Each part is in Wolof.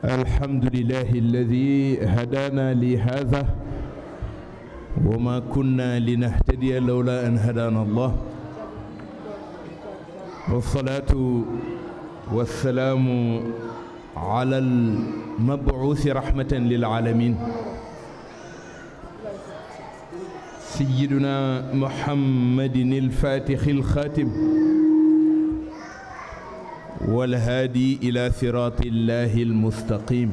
الحمد لله الذي هدانا لهذا وما كنا لنهتدي لولا أن هدانا الله والصلاة والسلام على المبعوث رحمة للعالمين سيدنا محمد الفاتح الخاتم والهادي إلى صراط الله المستقيم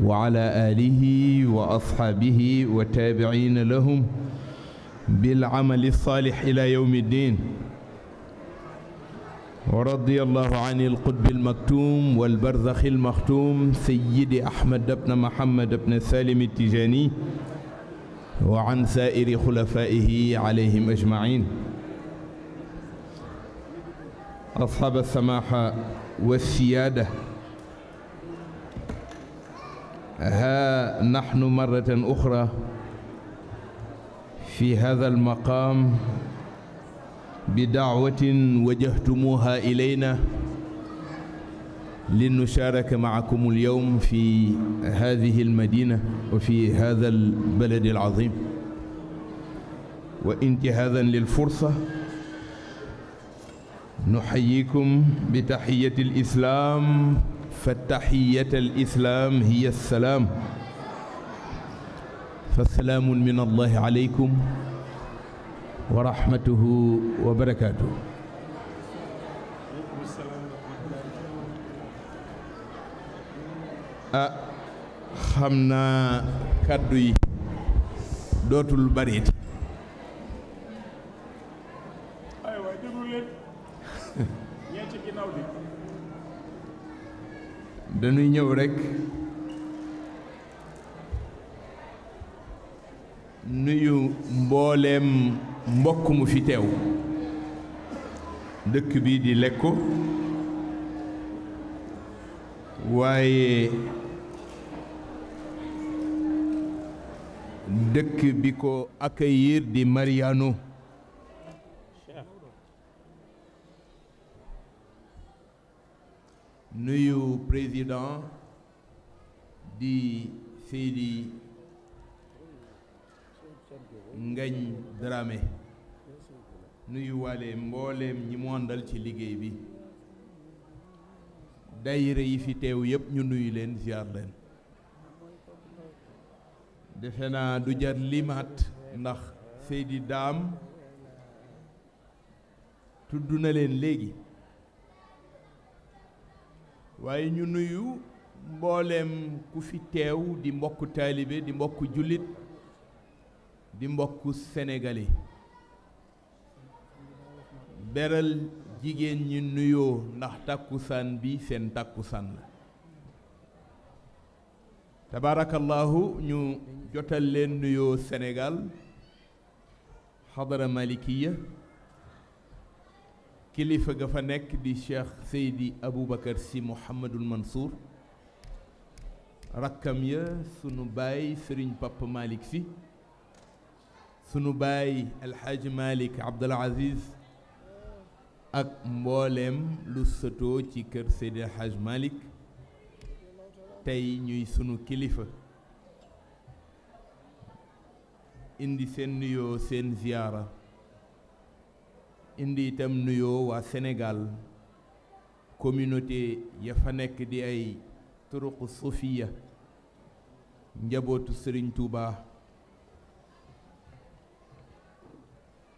وعلى آله وأصحابه وتابعين لهم بالعمل الصالح إلى يوم الدين ورضي الله عن القطب المكتوم والبرزخ المختوم سيدي أحمد بن محمد بن سالم التجاني وعن سائر خلفائه عليهم أجمعين أصحاب السماحة والسيادة ها نحن مرة أخرى في هذا المقام بدعوة وجهتموها إلينا لنشارك معكم اليوم في هذه المدينة وفي هذا البلد العظيم وانتهازا للفرصة نحييكم بتحية الإسلام فتحية الإسلام هي السلام فالسلام من الله عليكم ورحمته وبركاته xam naa kàddu yi dootul bareeti dañuy ñëw rekk nuyu mbooleem mbokk mu fi teew dëkk bi di Lekko waaye dëkk bi ko accueillir di Mariano nuyu président di Seydi Ngagne Dramé nuyu waale mbooleem ñi mu àndal ci liggéey bi daayira yi fi teew yépp ñu nuyu leen ziar leen defe naa du jar limaat ndax Seydi Daam tudd na leen léegi waaye ñu nuyu mbooleem ku fi teew di mbokku taalibe di mbokku jullit di mbokku sénégalais beral jigéen ñi nuyoo ndax takkusaan bi seen takkusaan la tabarakallahu ñu jotal leen nuyoo Sénégal xadara malikiya kilifa ga fa nekk di Cheikh Seydi Aboubacar Sy Mouhamadul Mansour rakkam ya sunu baay Serigne Papa Malick Sy sunu baay Alxaaji Malick Abdul Aziz ak mbooleem lu sëtoo ci kër Seydi Alxaaji Malick tey ñuy sunu kilifa indi seen nuyoo seen ziyaara indi itam nuyoo waa Sénégal communauté ya fa nekk di ay turuq sufiya njabootu Serigne Touba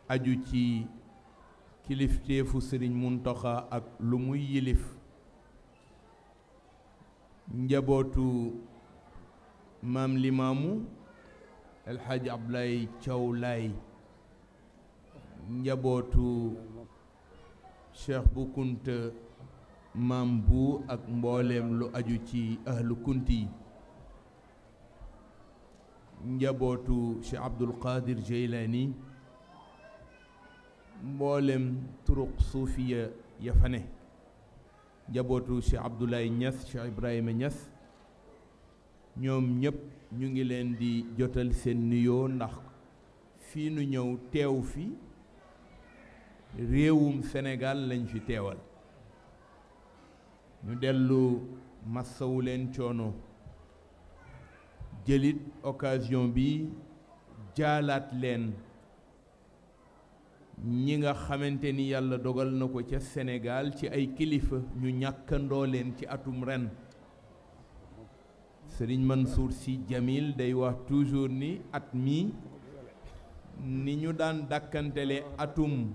aju ci kilifteefu Serigne Mountakha ak lu muy yilif njabootu maam Limaamu El Hadj Abdoulaye Thiaw Laye njabootu Cheikh Bu Kunta maam bu ak mbooleem lu aju ci ahlu kunti yi njabootu Cheikh Abdul Qadir Jeylaani mboolem turuq suufiya ya fa ne njabootu Cheikh Abdoulaye Niass Cheikh Ibrahima Niass ñoom ñépp ñu ngi leen di jotal seen nuyoo ndax fii nu ñëw teew fi réewum Sénégal lañ fi teewal ñu dellu massawu leen coono jëlit occasion bi jaalaat leen ñi nga xamante ni yàlla dogal na ko ca Sénégal ci ay kilifa ñu ñàkkandoo leen ci atum ren. Serigne Mansour Sy Djamil day wax toujours ni at mi ni ñu daan dàkkantele atum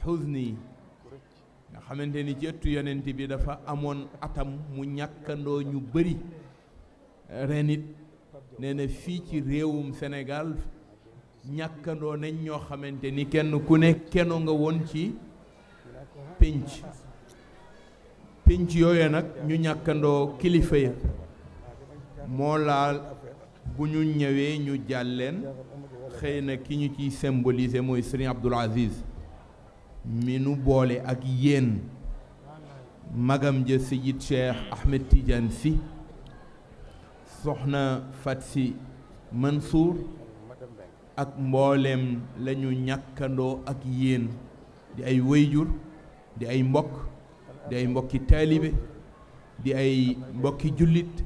xuzni nga xamante ni ci ëttu yonent bi dafa amoon atam mu ñàkkandoo ñu bëri ren it nee na fii ci réewum Sénégal ñàkkandoo nañ ñoo xamante ni kenn ku ne keno nga woon ci pénc yooyu nag ñu ñàkkandoo kilifa ya moo laal bu ñu ñëwee ñu jàlleen xëy na ki ñu ciy symboliser mooy Serigne Abdoul Aziz mi nu boole ak yéen magam ja Seyid Cheikh Ahmed Tidiane Sy soxna Fat Sy Mansour ak mbooleem lañu ñàkkandoo ak yéen di ay wayjur di ay mbokk di ay mbokki taalibe di ay mbokki jullit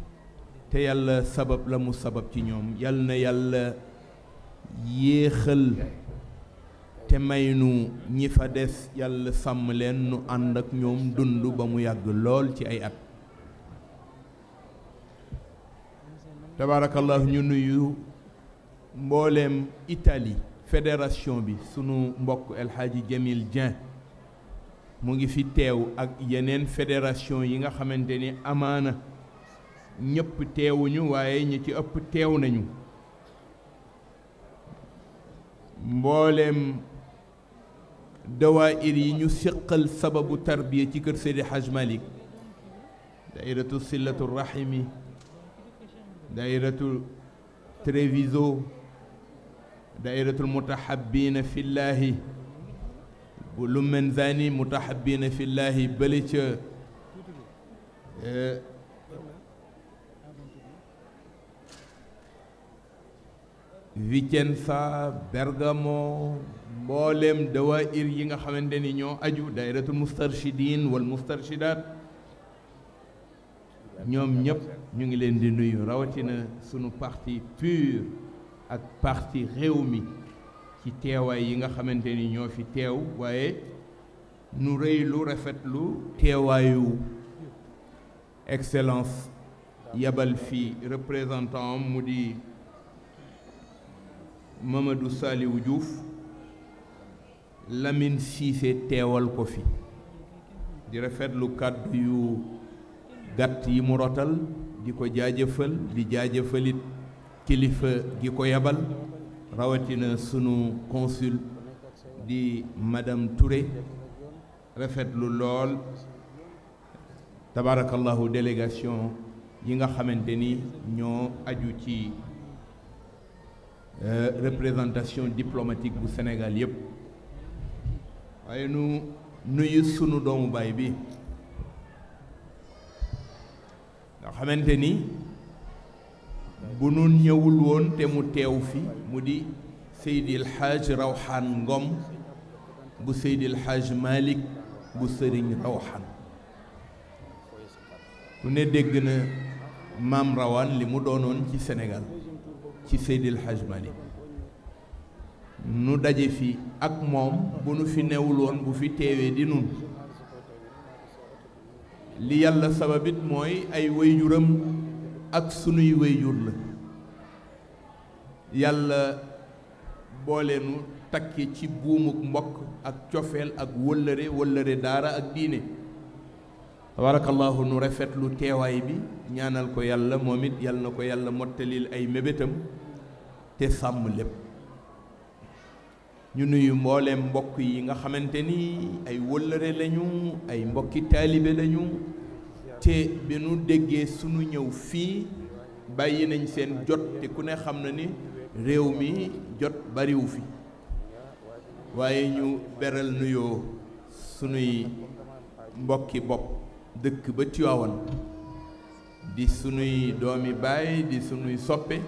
te yàlla sabab la mu sabab ci ñoom yal na yàlla yéexal te may nu ñi fa des yàlla sàmm leen nu ànd ak ñoom dund ba mu yàgg lool ci ay at tabaarakallah ñu nuyu mbooleem Italie fédération bi sunu mbokk El Hadji Jamil Dieng mu ngi fi teew ak yeneen fédération yi nga xamante ni amaana ñëpp teewuñu waaye ñi ci ëpp teew nañu mbooleem dawaayir yi ñu siqal sababu tarbiya ci kër Seydi Hajj Malick daayiratu Sillatu Rahimi daayiratu Treviso daayiratul mutahabbina fillahi bu Lumenzani mutahabbina fillahi bële ca Vicenza Bergamo mboolem dawaayir yi nga xamante ni ñoo aju daayiratul mustarshidin wal mustarshidat ñoom ñëpp ñu ngi leen di nuyu rawatina sunu parti PUR ak parti Rewmi ci teewaay yi nga xamante ni ñoo fi teew waaye nu rëylu rafetlu teewaayu excellence yabal fi représentant mu di Mamadou Saliou Diouf Lamine Cissé teewal ko fi di rafetlu kàddu yu gàtt yi mu rotal di ko jaajëfal di jaajëfalit kilifa gi ko yabal rawatina sunu consul di madame Touré rafetlu lool tabarakallahu délégation yi nga xamante ni ñoo aju ci représentation diplomatique bu Sénégal yépp waaye nu nuyu sunu doomu baay bi nga xamante ni bu nu ñëwul woon te mu teew fi mu di Seydil Hadj Rawhan Ngom bu Seydil Hadj Malick bu Sëriñ Rawhan ku ne dégg na maam Rawane li mu doonoon ci Sénégal ci Seydil Hadj Malick nu daje fi ak moom bu nu fi newul woon bu fi teewee di nun li yàlla sababit mooy ay wayjuram ak sunuy wayjur la yàlla booleenu takki ci buumuk mbokk ak cofeel ak wëllëre daara ak diine tabarakallahu nu rafetlu teewaay bi ñaanal ko yàlla moom it yàlla na ko yàlla mottalil ay mébétam te sàmm lépp ñu nuyu mbooleem mbokk yi nga xamante ni ay wëllëre lañu ay mbokki taalibe lañu te bi nu déggee sunu ñëw fii bàyyi nañ seen jot te ku ne xam na ni réew mi jot bariwu fi waaye ñu beral nuyoo sunuy mbokki bopp dëkk ba Tiwaawan di sunuy doomi baay di sunuy soppe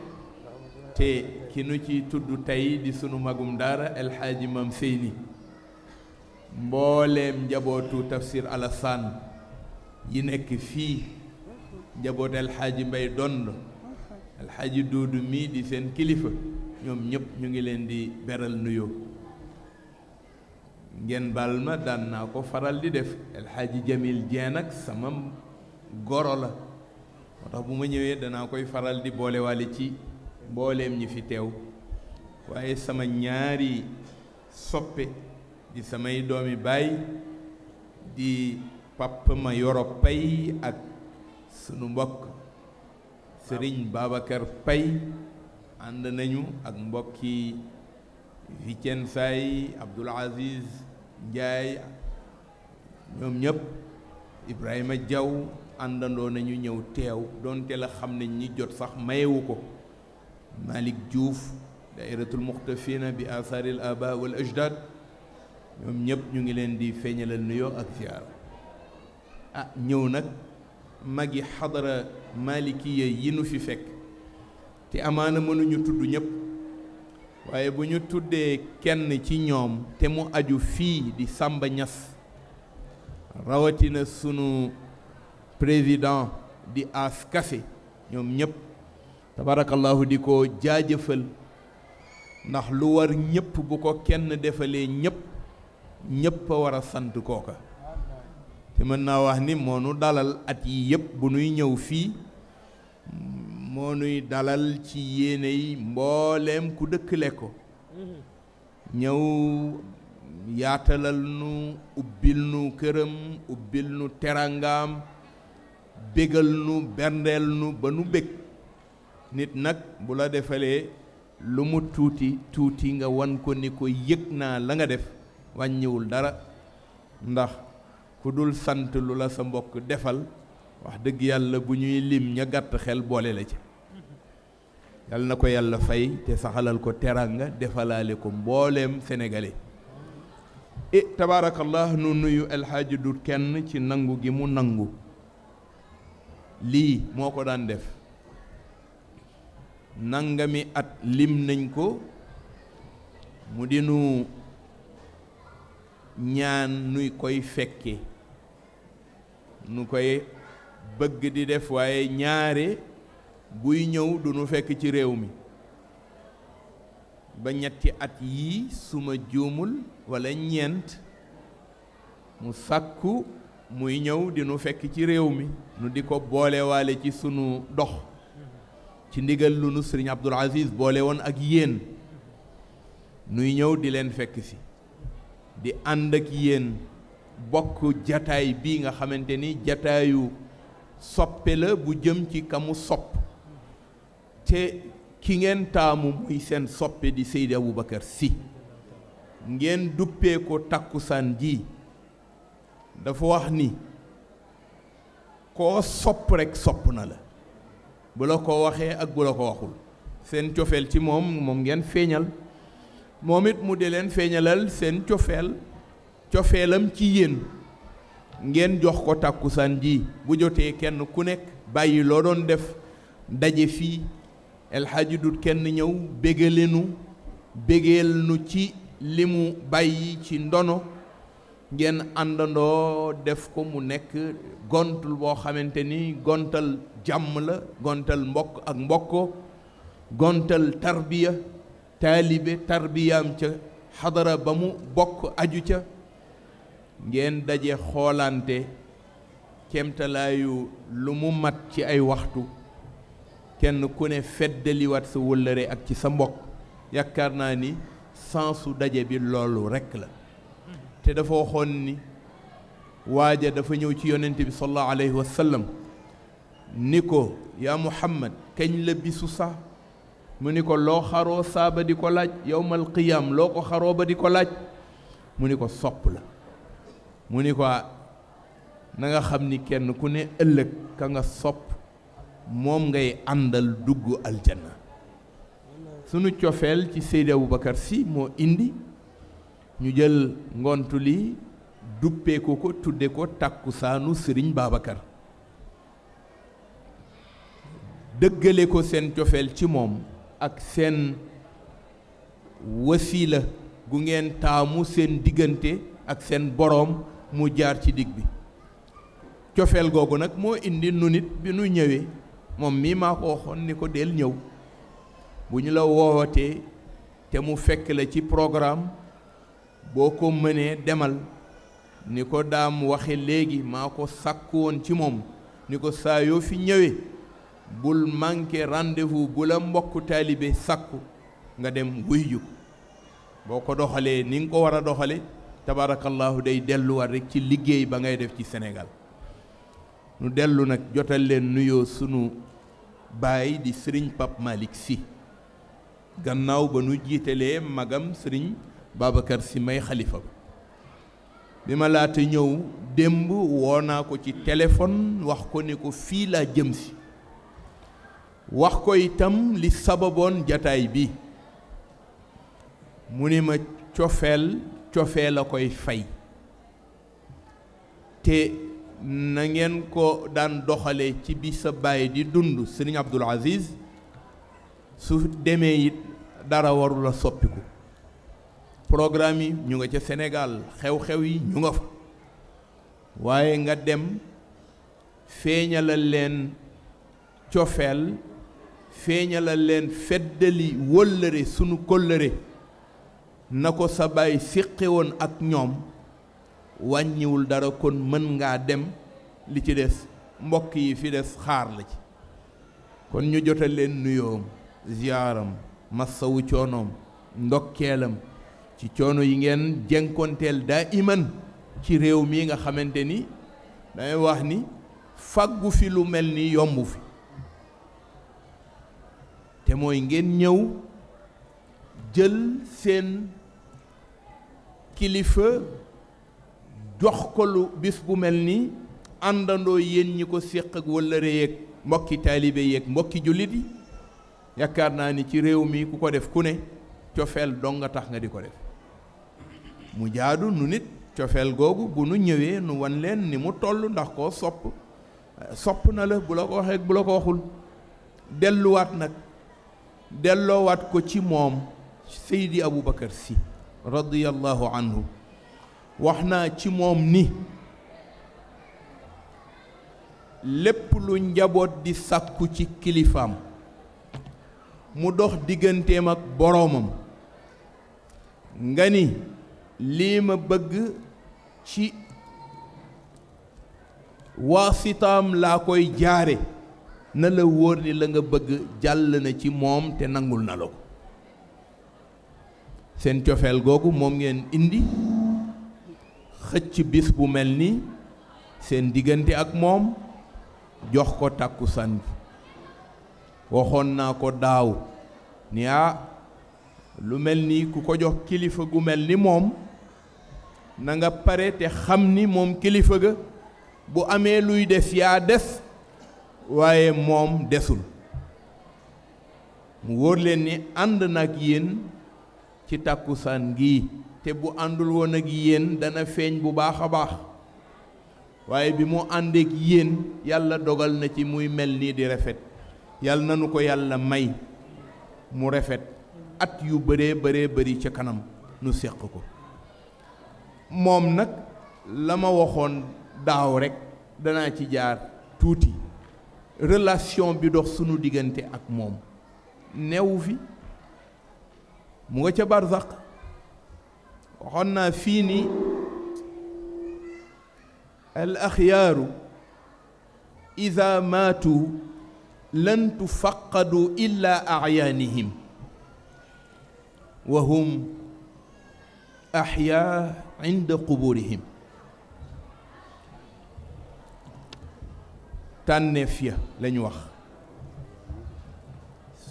te ki nu ci tudd tey di sunu magum daara El Hadji Mam Seyni mbooleem njabootu tafsir Alassane yi nekk fii njaboot alxaaji Mbay Dond alxaaji Duudu mii di seen kilifa ñoom ñëpp ñu ngi leen di beral nuyoo ngeen baal ma daan naa ko faral di def alxaaji Jamil Jeen ak sama goro la moo tax bu ma ñëwee danaa koy faral di boolewaale ci mbooleem ñi fi teew waaye sama ñaari soppe di samay doomi baay di Papa ma Yoro Pay ak sunu mbokk Sëriñ Babacar Pay ànd nañu ak mbokki Vicenza yi Abdoul Aziz Ndiaye ñoom ñëpp Ibrahima Diaw àndandoo nañu ñëw teew doonte la xam nañ ñi jot sax mayewu ko Malick Diouf dairatul muxtafina bi atharil aba wal ajdad ñoom ñëpp ñu ngi leen di feeñalal nuyoo ak ziyaar ñëw nag magi xadara malikiya yi nu fi fekk te amaana mënuñu tudd ñëpp waaye bu ñu tuddee kenn ci ñoom te mu aju fii di Samba Niass rawatina sunu président di As Kassé ñoom ñëpp tabarakallahu di ko jaajëfal ndax lu war ñëpp bu ko kenn defalee ñëpp a war a sant kooka te mën naa wax ni moo nu dalal at yi yëpp bu nuy ñëw fii moo nuy dalal ci yéene yi mbooleem ku dëkkale ko ñëw yaatalal nu ubbil nu këram ubbil nu terangaam bégal nu berndeel nu ba nu bég nit nag bu la defalee lu mu tuuti tuuti nga wan ko ni ko yëg naa la nga def wàññiwul dara ndax ku dul sant lu la sa mbokk defal wax dëgg yàlla bu ñuy lim ña gàtt xel boole la ci yàlla na ko yàlla fay te saxalal ko teranga defalaale ko mbooleem sénégalais tabaarakallah nu nuyu alxaaji du kenn ci nangu gi mu nangu lii moo ko daan def nangami at lim nañ ko mu di nu ñaan nuy koy fekke nu koy bëgg di def waaye ñaare buy ñëw du nu fekk ci réew mi ba ñetti at yii suma juumul walla ñeent mu sàkku muy ñëw di nu fekk ci réew mi nu di ko boolewaale ci sunu dox ci ndigal lu nu Sëriñ Abdoul Aziz boole woon ak yéen nuy ñëw di leen fekk si di ànd ak yéen bokk jataay bii nga xamante ni jataayu soppe la bu jëm ci kamu sopp te ki ngeen taamu muy seen soppe di Seydi Aboubacar Sy ngeen duppee ko takkusaan ji dafa wax ni koo sopp rekk sopp na la bu la ko waxee ak bu la ko waxul seen cofeel ci moom ngeen feeñal moom it mu di leen feeñalal seen cofeelam ci yéen ngeen jox ko tàkkusaan ji bu jotee kenn ku nekk bàyyi loo doon def daje fii El Hadji Dut kenn ñëw bégeel nu ci li mu bàyyi ci ndono ngeen àndandoo def ko mu nekk gontul boo xamante ni gontal jàmm la gontal mbokk ak mbokko gontal tarbiya taalibe tarbiyaam ca xadara ba mu bokk aju ca ngeen daje xoolante kemtalaayu lu mu mat ci ay waxtu kenn ku ne feddaliwaat sa wëllëre ak ci sa mbokk yaakaar naa ni sensu daje bi loolu rekk la te dafa waxoon ni waaja dafa ñëw ci yonent bi sallallahu alayhi wa sallam ni ko yaa Muhammad kañ la bisu sax mu ni ko loo xaroo saa ba di ko laaj yawmal qiyaam loo ko xaroo ba di ko laaj mu ni ko sopp la mu ni ko na nga xam ni kenn ku ne ëllëg ka nga sopp moom ngay àndal dugg aljanna sunu cofeel ci Seydi Aboubacar Sy moo indi ñu jël ngontu li duppee ko tudde ko tàkkusaanu Sëriñ Babacar dëggale ko seen cofeel ci moom ak seen wasiila gu ngeen taamu seen diggante ak seen boroom mu jaar ci digg bi cofeel googu nag moo indi nu nit bi nu ñëwee moom mii maa ko waxoon ni ko del ñëw bu ñu la woowatee te mu fekk la ci programme boo ko mënee demal ni ko daam waxe léegi maa ko sàkku woon ci moom ni ko saa yoo fi ñëwee bul manqué rendez-vous bu la mbokku taalibe sàkku nga dem wuy ju boo ko doxalee ni nga ko war a doxale tabarakallahu day delluwaat rek ci liggéey ba ngay def ci Sénégal nu dellu nag jotal leen nuyoo sunu baay di sëriñ Pape Malick Sy gannaaw ba nu jiitalee magam sëriñ Babacar Sy may xalifa ba bi ma laata ñëw démb woo naa ko ci téléphone wax ko ni ko fii laa jëm si wax ko itam li sababoon jataay bi mu ni ma cofeel a koy fay te na ngeen ko daan doxale ci bi sa baay di dund sëriñ Abdul Aziz su demee it dara warula soppiku programme yi ñu nga ca Sénégal xew-xew yi ñu nga fa waaye nga dem feeñalal leen cofeel feeñalal leen feddali wëllëre sunu kóllëre na ko sa baay siqe woon ak ñoom wàññiwul dara kon mën ngaa dem li ci des mbokk yi fi des xaar la ci kon ñu jotal leen nuyoom ziyaaram massawu coonoom ndokkeelam ci coono yi ngeen jënkoonteel daa iman ci réew mi nga xamante ni damay wax ni fàggu fi lu mel ni yomb fi te mooy ngeen ñëw jël seen kilifa jox ko lu bis bu mel ni àndandoo yéen ñi ko séq ak wëllëre yeeg mbokki taalibe yeeg mbokki jullit yi yaakaar naa ni ci réew mi ku ko def ku ne cofeel dong nga tax nga di ko def mu jaadu nu nit cofeel googu bu nu ñëwee nu wan leen ni mu toll ndax koo sopp na la bu la ko waxee bu la ko waxul delluwaat nag delloowaat ko ci moom Seydi Aboubacar Sy radiyallahu anhu wax naa ci moom ni lépp lu njaboot di sàkku ci kilifaam mu dox digganteem ak boroomam nga ni lii ma bëgg ci waasitaam laa koy jaare na la wóor ni la nga bëgg jàll na ci moom te nangul na la ko seen cofeel googu moom ngeen indi xëcc bis bu mel ni seen diggante ak moom jox ko tàkkusaan bi waxoon naa ko daaw ni lu mel ni ku ko jox kilifa gu mel ni moom na nga pare te xam ni moom kilifa ga bu amee luy des yaa des waaye moom desul mu wóor leen ni ànd nag yéen ci tàkkusaan gi te bu àndul woon ak yéen dana feeñ bu baax a baax waaye bi mu àndeek yéen yàlla dogal na ci muy mel nii di rafet yàlla nanu ko yàlla may mu rafet at yu bëree bëri ca kanam nu séq ko moom nag la ma waxoon daaw rekk danaa ci jaar tuuti relation bi dox sunu diggante ak moom newu fi mu nga ca barzaq waxoon naa fii ni al axyaaru ida maatu lan tufaqadu illa acyaanihim wa hum axyaa inda quburihim tànneef ya lañu wax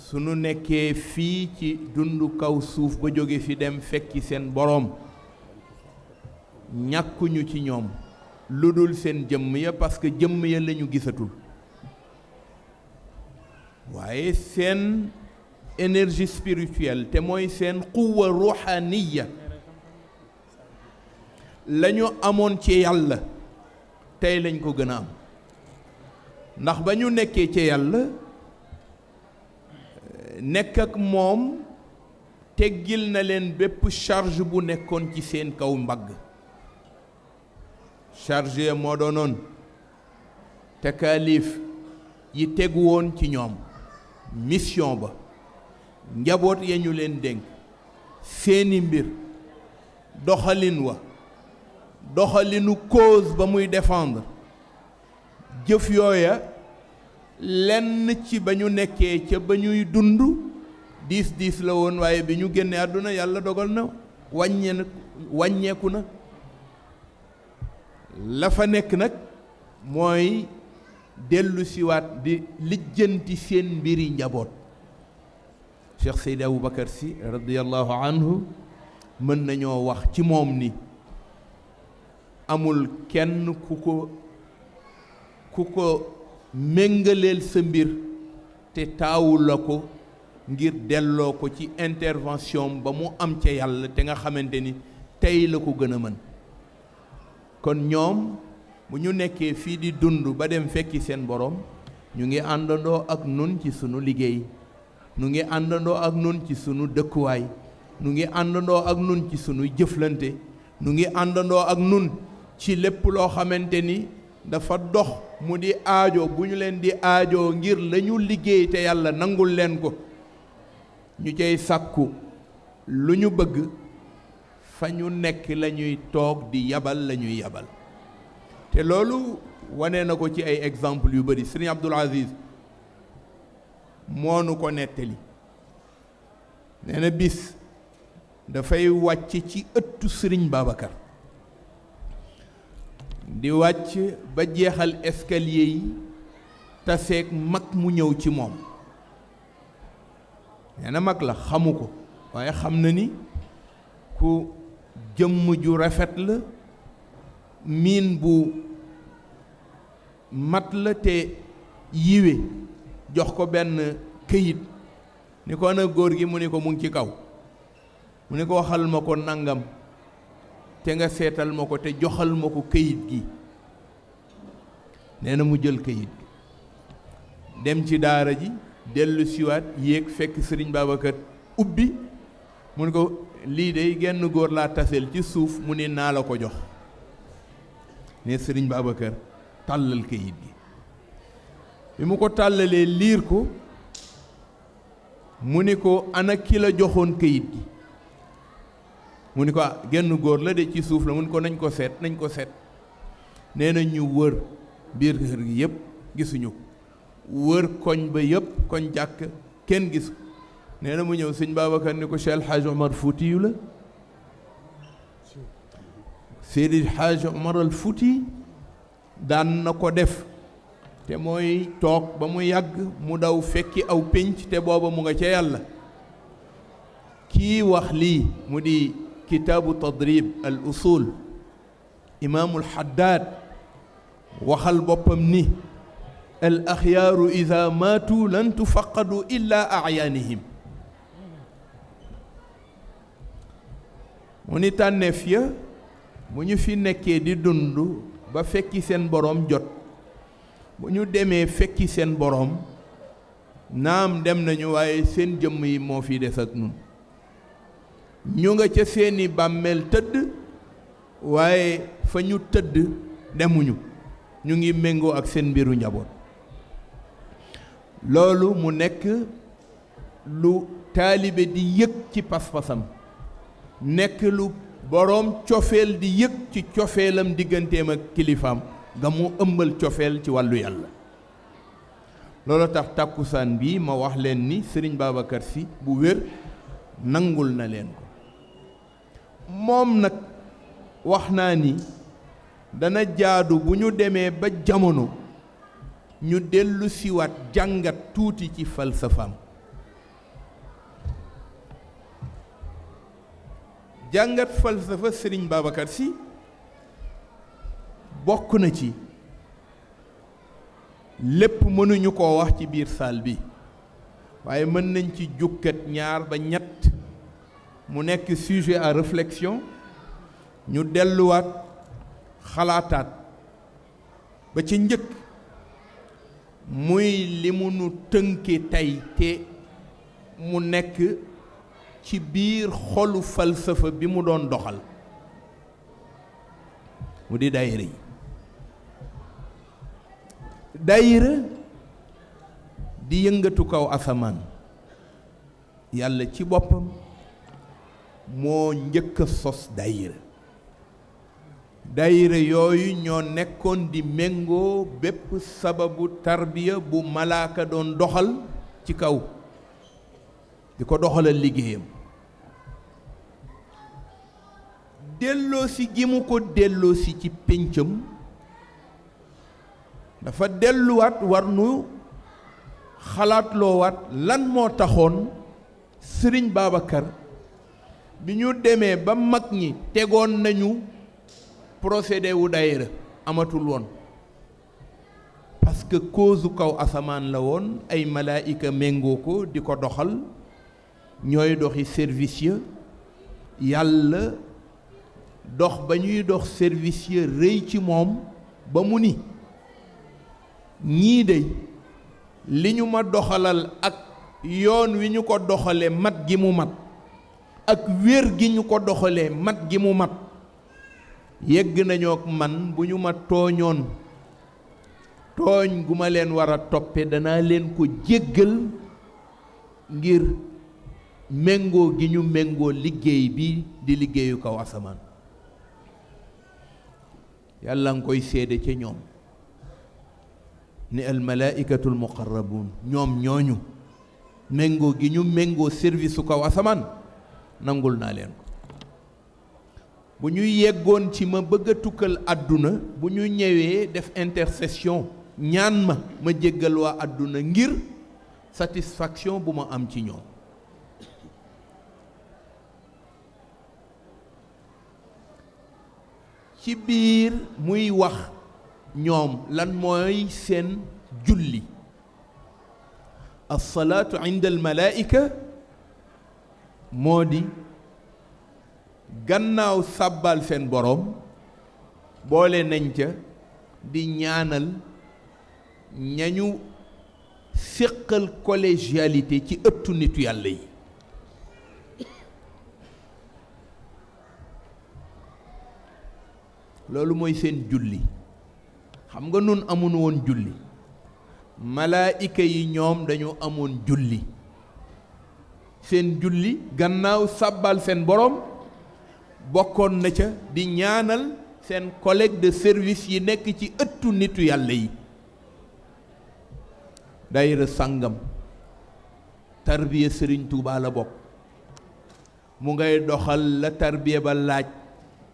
sunu nekkee fii ci dundu kaw suuf ba jóge fi dem fekki seen boroom ñàkkuñu ci ñoom lu dul seen jëmm ya parce que jëmm ya lañu gisatul waaye seen énergie spirituelle te mooy seen quwwa ruhaniya lañu amoon ci yàlla tey lañ ko gën a am ndax ba ñu nekkee ci yàlla nekk ak moom teggil na leen bépp charge bu nekkoon ci seen kaw mbagg chargé moo doonoon takaalif yi tegu woon ci ñoom mission ba njaboot ya ñu leen dénk seeni mbir doxalin wa doxalinu cause ba muy défendre jëf yooya lenn ci ba ñu nekkee ca ba ñuy dund diis la woon waaye bi ñu génnee àdduna yàlla dogal na wàññeeku na la fa nekk nag mooy dellu siwaat di lijjanti seen mbiri njaboot Cheikh Seydi Aboubacar Sy radiyallahu anhu mën nañoo wax ci moom ni amul kenn ku ko méngaleel sa mbir te taawu la ko ngir delloo ko ci intervention ba mu am ca yàlla te nga xamante ni tey la ko gën a mën kon ñoom bu ñu nekkee fii di dund ba dem fekki seen borom ñu ngi àndandoo ak nun ci sunu liggéey ñu ngi àndandoo ak nun ci sunu dëkkuwaay ñu ngi àndandoo ak nun ci sunu jëflante ñu ngi àndandoo ak nun ci lépp loo xamante ni dafa dox mu di aajo bu ñu leen di aajoo ngir lañu liggéey te yàlla nangul leen ko ñu cay sàkku lu ñu bëgg fa ñu nekk la ñuy toog di yabal la ñuy yabal te loolu wane na ko ci ay exemple yu bari Sëriñ Abdul Aziz moo nu ko nettali nee na bis dafay wàcc ci ëttu Sëriñ Babacar di wàcc ba jeexal escalier yi taseeg mag mu ñëw ci moom nee na mag la xamu ko waaye xam na ni ku jëmm ju rafet la miin bu mat la te yiwe jox ko benn këyit ni ko ana góor gi mu ni ko mu ngi ci kaw mu ni ko waxal ma ko nangam te nga seetal ma ko te joxal ma ko këyit gi nee na mu jël këyit gi dem ci daara ji dellu siwaat yéeg fekk Sëriñ Babacar ubbi mu ni ko lii de genn góor laa taseel ci suuf mu ni naa la ko jox ne Sëriñ Babacar tàllal këyit gi bi mu ko tàllalee liir ko mu ni ko ana ki la joxoon këyit gi mu ni ko genn góor la de ci suuf la mu ni ko nañ ko seet nee na ñu wër biir kër gi yëpp gisuñu ko wër koñ ba yëpp koñ jàkk kenn gisu nee na mu ñëw Sëñ Babacar ni ko Cheikh El Hadj Omar Fouti yu la Seydi El Hadj Omar al Fouti daan na ko def te mooy toog ba mu yàgg mu daw fekki aw pénc te booba mu nga ca yàlla kii wax lii mu di kitaabu tadrib al usul imaamul Haddad waxal boppam ni al axyaaru ida maatu lan tufaqadu illa ayaanihim mu ni tànneef ya bu ñu fi nekkee di dund ba fekki seen boroom jot bu ñu demee fekki seen boroom naam dem nañu waaye seen jëmm yi moo fi des ak nun ñu nga ca seeni bàmmeel tëdd waaye fa ñu tëdd demuñu ñu ngi méngoo ak seen mbiru njaboot loolu mu nekk lu taalibe di yëg ci pas-pasam nekk lu boroom cofeel di yëg ci cofeelam digganteem ak kilifaam nga mu ëmbal cofeel ci wàllu yàlla loolu tax tàkkusaan bi ma wax leen ni Sëriñ Babacar Sy bu wér nangul na leen ko moom nag wax naa ni dana jaadu bu ñu demee ba jamono ñu dellu siwaat jàngat tuuti ci falsafaam jàngat falsafa Sëriñ Babacar Sy bokk na ci lépp mënuñu koo wax ci biir saal bi waaye mën nañ ci jukkat ñaar ba ñett mu nekk sujet à réflexion ñu delluwaat xalaataat ba ci njëkk muy li mu nu tënke tey te mu nekk ci biir xolu falsafa bi mu doon doxal mu di daayira yi daayira di yëngatu kaw asamaan yàlla ci boppam moo njëkk a sos daayira yooyu ñoo nekkoon di méngoo bépp sababu tarbiya bu malaaka doon doxal ci kaw di ko doxalal liggéeyam delloosi gi mu ko delloosi ci péncam dafa delluwaat war nu xalaatloowaat lan moo taxoon Sëriñ Babacar bi ñu demee ba mag ñi tegoon nañu procédé wu daayira amatul woon parce que cause kaw asamaan la woon ay malaayika méngoo ko di ko doxal ñooy doxi service ya yàlla dox ba ñuy dox service ya rëy ci moom ba mu ni ñii de li ñu ma doxalal ak yoon wi ñu ko doxale mat gi mu mat ak wér gi ñu ko doxalee mat gi mu mat yegg nañoo ak man bu ñu ma tooñoon tooñ gu ma leen war a toppe danaa leen ko jéggal ngir méngoo gi ñu méngoo liggéey bi di liggéeyu kaw asamaan yàlla nga koy seede ca ñoom ni al malaa'ikatul muqarrabuun ñoom ñooñu méngoo gi ñu méngoo service su kaw asamaan nangul naa leen ko bu ñu yeggoon ci ma bëgg a tukkal àdduna bu ñu ñëwee def intercession ñaan ma jéggal waa àdduna ngir satisfaction bu ma am ci ñoom ci biir muy wax ñoom lan mooy seen julli as-salaatu inda al-malaa'ika moo di gannaaw sàbbal seen boroom boole nañ ca di ñaanal ñañu séqal collégialité ci ëttu nitu yàlla yi loolu mooy seen julli xam nga nun amuñu woon julli malaayika yi ñoom dañu amoon julli seen julli gannaaw sàbbal seen boroom bokkoon na ca di ñaanal seen collègue de service yi nekk ci ëttu nitu yàlla yi daayira sàngam tarbiya Sëriñ Tuubaa la bokk mu ngay doxal la tarbiya ba laaj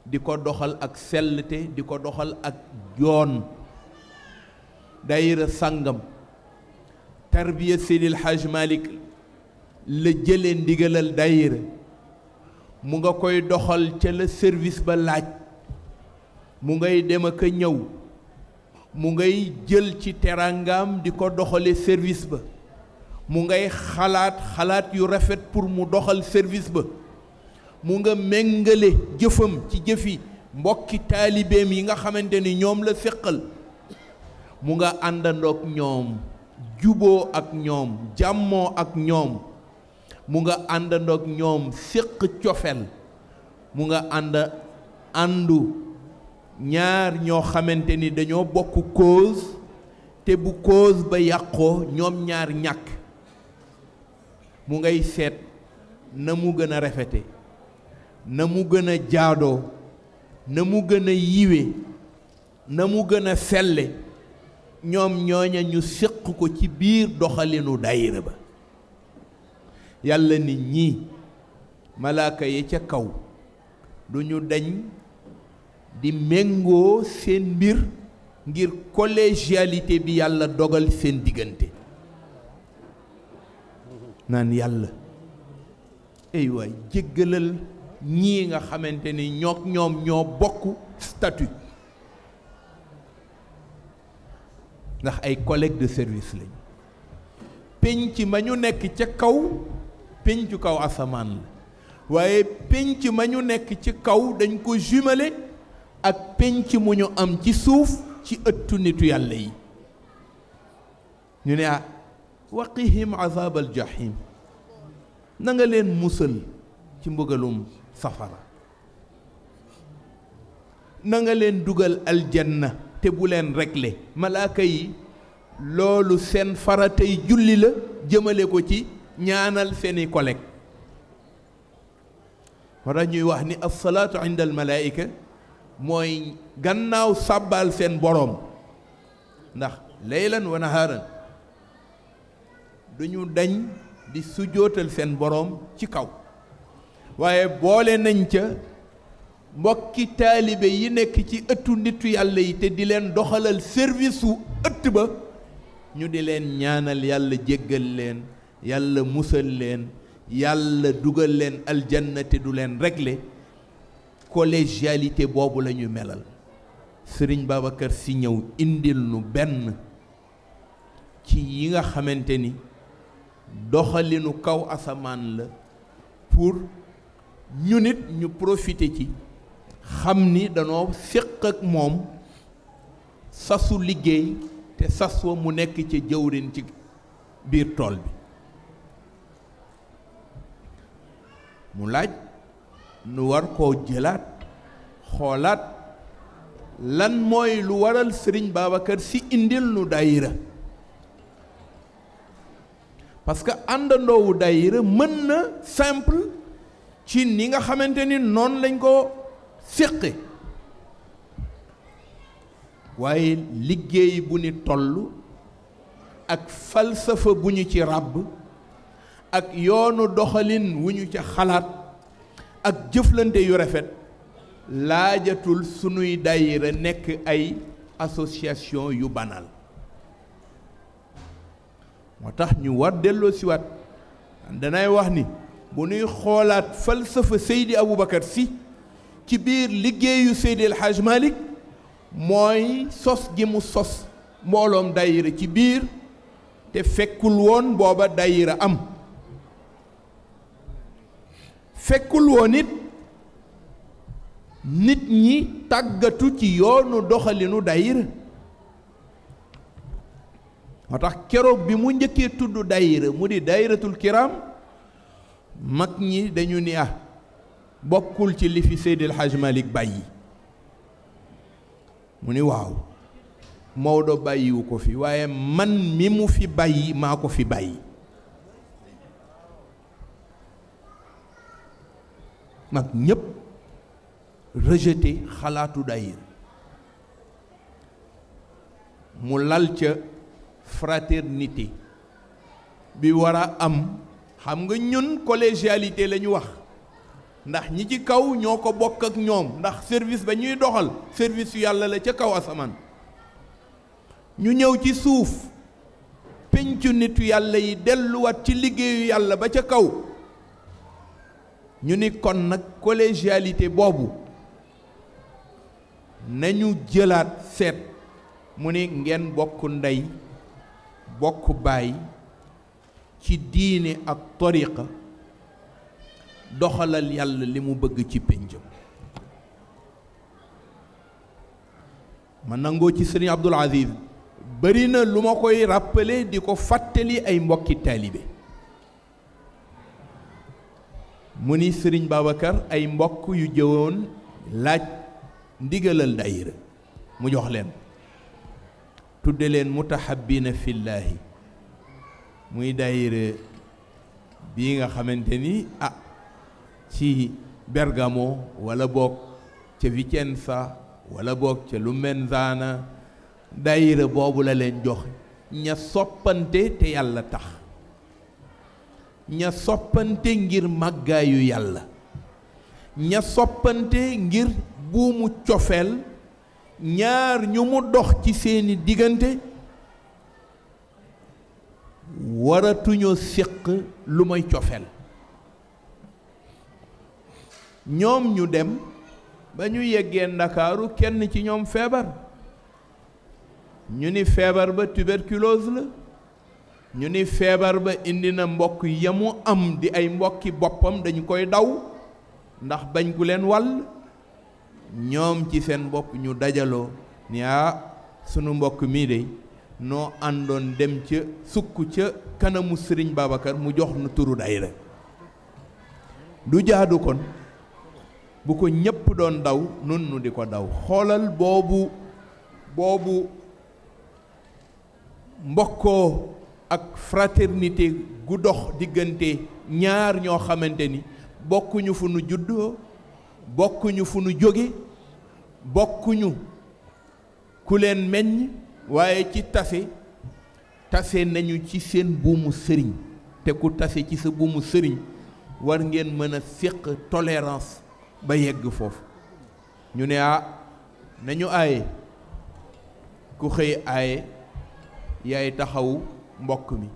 di ko doxal ak sellte di ko doxal ak yoon daayira sàngam tarbiya Seydil Hajj Malick la jëlee ndigalal daayira mu nga koy doxal ca la service ba laaj mu ngay dem ak a ñëw mu ngay jël ci teraangam di ko doxale service ba mu ngay xalaat yu rafet pour mu doxal service ba mu nga méngale jëfam ci jëfi mbokki taalibeem yi nga xamante ni ñoom la séqal mu nga àndandook ñoom juboo ak ñoom jàmmoo ak ñoom mu nga àndandook ñoom séq cofel mu nga àndu ñaar ñoo xamante ni dañoo bokk cause te bu cause ba yàqoo ñoom ñaar ñàkk mu ngay seet na mu gën a rafete na mu gën a jaadoo na mu gën a yiwe na mu gën a selle ñoom ñooña ñu séq ko ci biir doxalinu daayira ba yàlla nit ñi malaaka yi ca kaw du ñu dañ di méngoo seen mbir ngir collégialité bi yàlla dogal seen diggante naan yàlla ay waay jéggalal ñii nga xamante ni ñoom ñoo bokk statut ndax ay collègues de service lañu pénc ma ñu nekk ca kaw péncu kaw asamaan la waaye pénc ma ñu nekk ci kaw dañ ko jumelé ak pénc mu ñu am ci suuf ci ëttu nitu yàlla yi ñu ne waqihim azabal jahim na nga leen musal ci mbugalum safara na nga leen dugal aljanna te bu leen réglé malaaka yi loolu seen faratay julli la jëmale ko ci ñaanal seeni collègue moo tax ñuy wax ni as-salaatu inda al malaayika mooy gannaaw sàbbaal seen boroom ndax laylan wa nahaaran duñu dañ di sujjóotal seen boroom ci kaw waaye boole nañ ca mbokki taalibe yi nekk ci ëttu nitu yàlla yi te di leen doxalal service su ëtt ba ñu di leen ñaanal yàlla jéggal leen yàlla musal leen yàlla dugal leen aljanna te du leen régler collégialité boobu la ñu melal Sëriñ Babacar Sy ñëw indil nu benn ci yi nga xamante ni doxalinu kaw asamaan la pour ñu nit ñu profiter ci xam ni danoo séq ak moom sasu liggéey te sas wa mu nekk ci jëwrin ci biir tool bi mu laaj nu war koo jëlaat xoolaat lan mooy lu waral Sëriñ Babacar Sy indil nu daayira parce que àndandoowu daayira mën na simple ci ni nga xamante ni noonu lañ ko séqe waaye liggéey bu ni toll ak falsafa bu ñu ci ràbb ak yoonu doxalin wu ñu ca xalaat ak jëflante yu rafet laajatul sunuy daayira nekk ay association yu banal moo tax ñu war delloo siwaat danay wax ni bu ñuy xoolaat falsafa Seydi Aboubacar Sy ci biir liggéeyu Seydi El Hadj Malick mooy sos gi mu sos mbooloom daayira ci biir te fekkul woon booba daayira am fekkul woon it nit ñi tàggatu ci yoonu doxalinu daayira moo tax keroog bi mu njëkkee tudd daayira mu di daayiratul kiram mag ñi dañu ni bokkul ci li fi Seydi El Hadj Malick bàyyi mu ni waaw Maodo bàyyiwu ko fi waaye man mi mu fi bàyyi maa ko fi bàyyi mag ñépp rejeté xalaatu daayira mu lal ca fraternité bi war a am xam nga ñun collégialité la ñu wax ndax ñi ci kaw ñoo ko bokk ak ñoom ndax service ba ñuy doxal service yu yàlla la ca kaw asamaan ñu ñëw ci suuf pencu nitu yàlla yi delluwaat ci liggéeyu yàlla ba ca kaw ñu ni kon nag collégialité boobu nañu jëlaat seet mu ni ngeen bokk ndey bokk baay ci diine ak tariqa doxalal yàlla li mu bëgg ci pénjam ma nangoo ci sëriñ Abdul Aziz bari na lu ma koy rappeler di ko fàttali ay mbokki taalibe mu ni sëriñ Babacar ay mbokk yu jëwoon laaj ndigalal daayira mu jox leen tudde leen mutahabbina fillaahi muy daayira bii nga xamante ni ci Bergamo wala boog ca Vicenza wala boog ca Lumenzana daayira boobu la leen jox ña soppante te yàlla tax ña soppante ngir màggaayu yàlla ña soppante ngir buumu cofeel ñaar ñu mu dox ci seeni diggante waratuñoo séq lu may cofeel ñoom ñu dem ba ñu yeggee Ndakaaru kenn ci ñoom feebar ñu ni feebar ba tuberculose la ñu ni feebar ba indi na mbokk yamu am di ay mbokki boppam dañu koy daw ndax bañ ku leen wàll ñoom ci seen bopp ñu dajaloo ni sunu mbokk mii de noo àndoon dem ca sukk ca kanamu Sëriñ Babacar mu jox nu turu daayira du jaadu kon bu ko ñépp doon daw nun nu di ko daw xoolal boobu mbokkoo ak fraternité gu dox diggante ñaar ñoo xamante ni bokkuñu fu nu juddoo bokkuñu fu nu jóge bokkuñu ku leen meññ waaye ci tase nañu ci seen buumu sëriñ te ku tase ci sa buumu sëriñ war ngeen mën a séq tolérance ba yegg foofu ñu ne nañu aaye ku xëy aaye yaay taxawu mbokk mi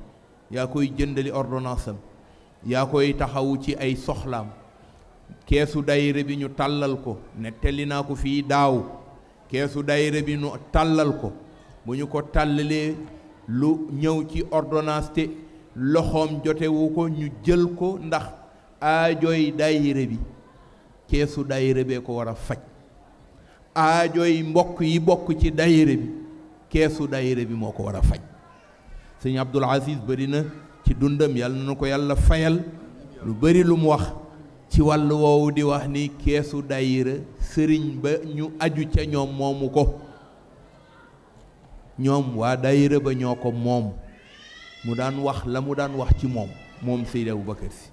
yaa koy jëndali ordonnance am yaa koy taxawu ci ay soxlaam keesu daayira bi ñu tàllal ko nettali naa ko fii daaw keesu daayira bi ñu tàllal ko bu ñu ko tàllalee lu ñëw ci ordonnance te loxoom jotewu ko ñu jël ko ndax aajooy daayira bi keesu daayira bee ko war a faj aajooy mbokk yi bokk ci daayira bi keesu daayira bi moo ko war a faj sëñ Abdul Aziz bëri na ci dundam yàlla na ko yàlla fayal lu bëri lu mu wax ci wàll woowu di wax ni keesu daayira sëriñ ba ñu aju ca ñoom moomu ko ñoom waa daayira ba ñoo ko moom mu daan wax la mu daan wax ci moom Seydi Aboubacar Sy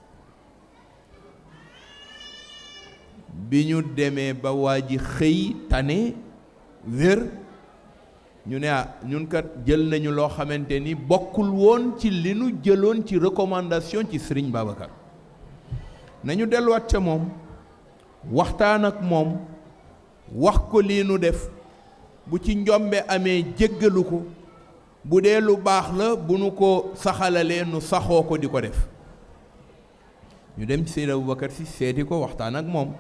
bi ñu demee ba waa ji xëy tane wér ñu ne ñun kat jël nañu loo xamante ni bokkul woon ci li nu jëloon ci recommandation ci Serigne Babacar nañu delluwaat ca moom waxtaan ak moom wax ko lii nu def bu ci njombe amee jéggalu ko bu dee lu baax la bu nu ko saxalalee nu saxoo ko di ko def ñu dem ci Seydi Aboubacar Sy seeti ko waxtaan ak moom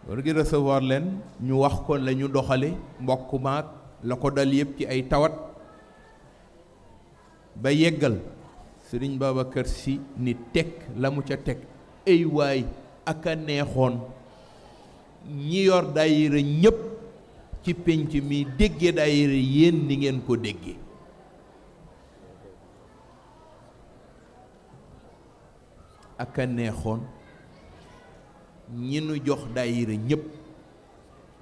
loolu gi recevoir leen ñu wax ko la ñu doxale mbokk maak la ko dal yépp ci ay tawat ba yeggal Sëriñ Babacar Sy ni teg la mu ca teg ay waay ak a neexoon ñi yor daayira ñépp ci pénc mi dégge daayira yéen ni ngeen ko dégge ak a neexoon ñi nu jox daayira ñépp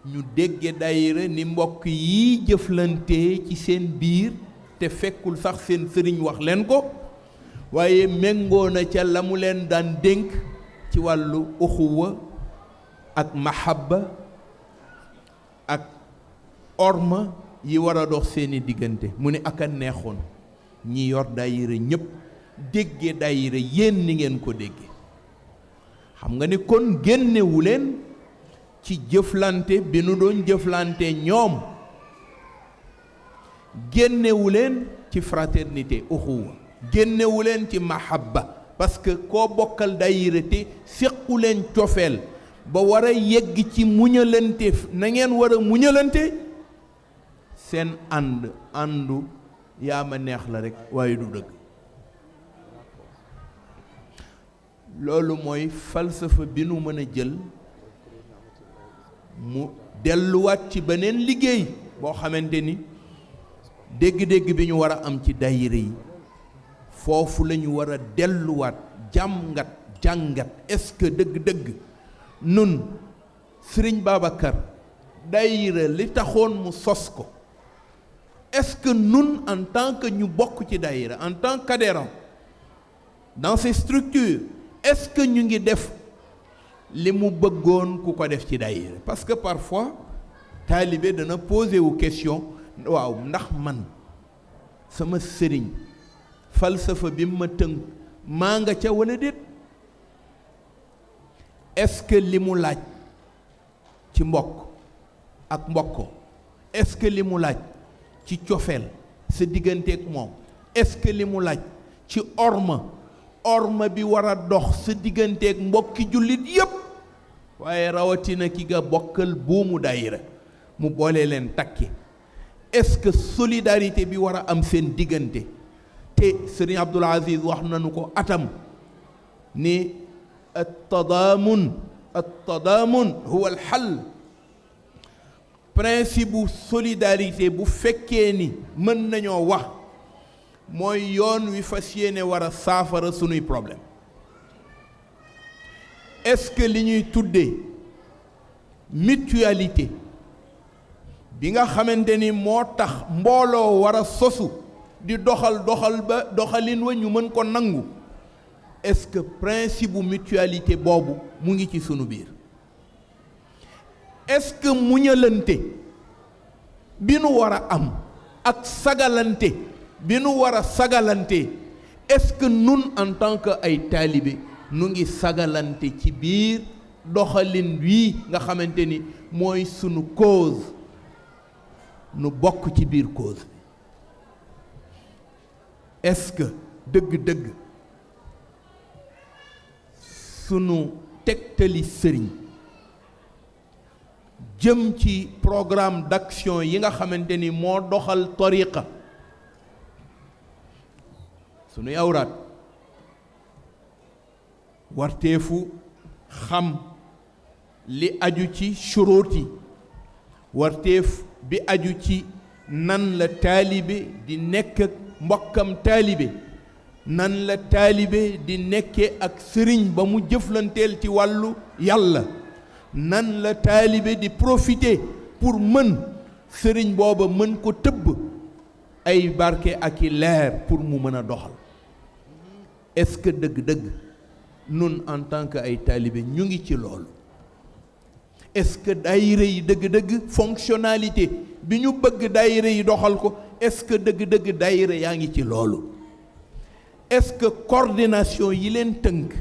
ñu dégge daayira ni mbokk yi jëflante ci seen biir te fekkul sax seen sëriñ wax leen ko waaye méngoo na ca la mu leen daan dénk ci wàllu uxuwa ak mahabba ak orma yi war a dox seeni diggante mu ne ak a neexoon ñi yor daayira ñépp dégge daayira yéen ni ngeen ko dégge xam nga ni kon génnewu leen ci jëflante bi nu doon jëflante ñoom génnewu leen ci fraternité uxuwa génnewu leen ci mahabba parce que koo bokkal daayira te séqu leen cofeel ba war a yegg ci muñalante na ngeen war a muñalante seen àndu yaa ma neex la rekk waaye du dëgg loolu mooy falsafa bi nu mën a jël mu delluwaat ci beneen liggéey boo xamante ni dégg-dégg bi ñu war a am ci daayira yi foofu la ñu war a delluwaat jàngat est-ce que dëgg-dëgg nun Sëriñ Babacar daayira li taxoon mu sos ko est-ce que nun en tant que ñu bokk ci daayira en tant qu'adhérent dans ces structures est-ce que ñu ngi def li mu bëggoon ku ko def ci daayira parce que parfois taalibe dana posé wu question waaw ndax man sama sëriñ falsafa bi ma tënk maa nga ca wala déet est-ce que li mu laaj ci mbokk ak mbokko est-ce que li mu laaj ci cofeel sa digganteek moom est-ce que li mu laaj ci orma bi war a dox sa digganteek mbokki jullit yépp waaye rawatina ki nga bokkal buumu daayira mu boole leen takki est-ce que solidarité bi war a am seen diggante te Sëriñ Abdul Aziz wax nañu ko atam ni at-tadaamun huwa al-hal principe bu solidarité bu fekkee ni mën nañoo wax mooy yoon wi fas yéene war a saafara sunuy problème est-ce que li ñuy tuddee mutualité bi nga xamante ni moo tax mbooloo war a sosu di doxal ba doxalin wa ñu mën ko nangu. Est-ce que principe bu mutualité boobu mu ngi ci sunu biir? Est-ce que muñalante bi nu war a am ak sagalante bi nu war a sagalante, est-ce que nun en tant que ay taalibe nu ngi sagalante ci biir doxalin wii nga xamante ni mooy sunu cause, nu bokk ci biir cause bi? Est-ce que dëgg-dëgg sunu tegtali sëriñ jëm ci programme d'action yi nga xamante ni moo doxal tariqa sunuy awraat, warteefu xam li aju ci shuruuti, warteef bi aju ci nan la taalibe di nekk ak mbokkam taalibe, nan la taalibe di nekke ak sëriñ ba mu jëflanteel ci wàllu yàlla, nan la taalibe di profiter pour mën sëriñ booba mën ko tëbb ay barke ak i leer pour mu mën a doxal. Est-ce que dëgg-dëgg nun en tant que ay taalibe ñu ngi ci loolu? Est-ce que daayira yi dëgg-dëgg fonctionnalité bi ñu bëgg daayira yi doxal ko, est-ce que dëgg-dëgg daayira yaa ngi ci loolu? Est-ce que coordination yi leen tënk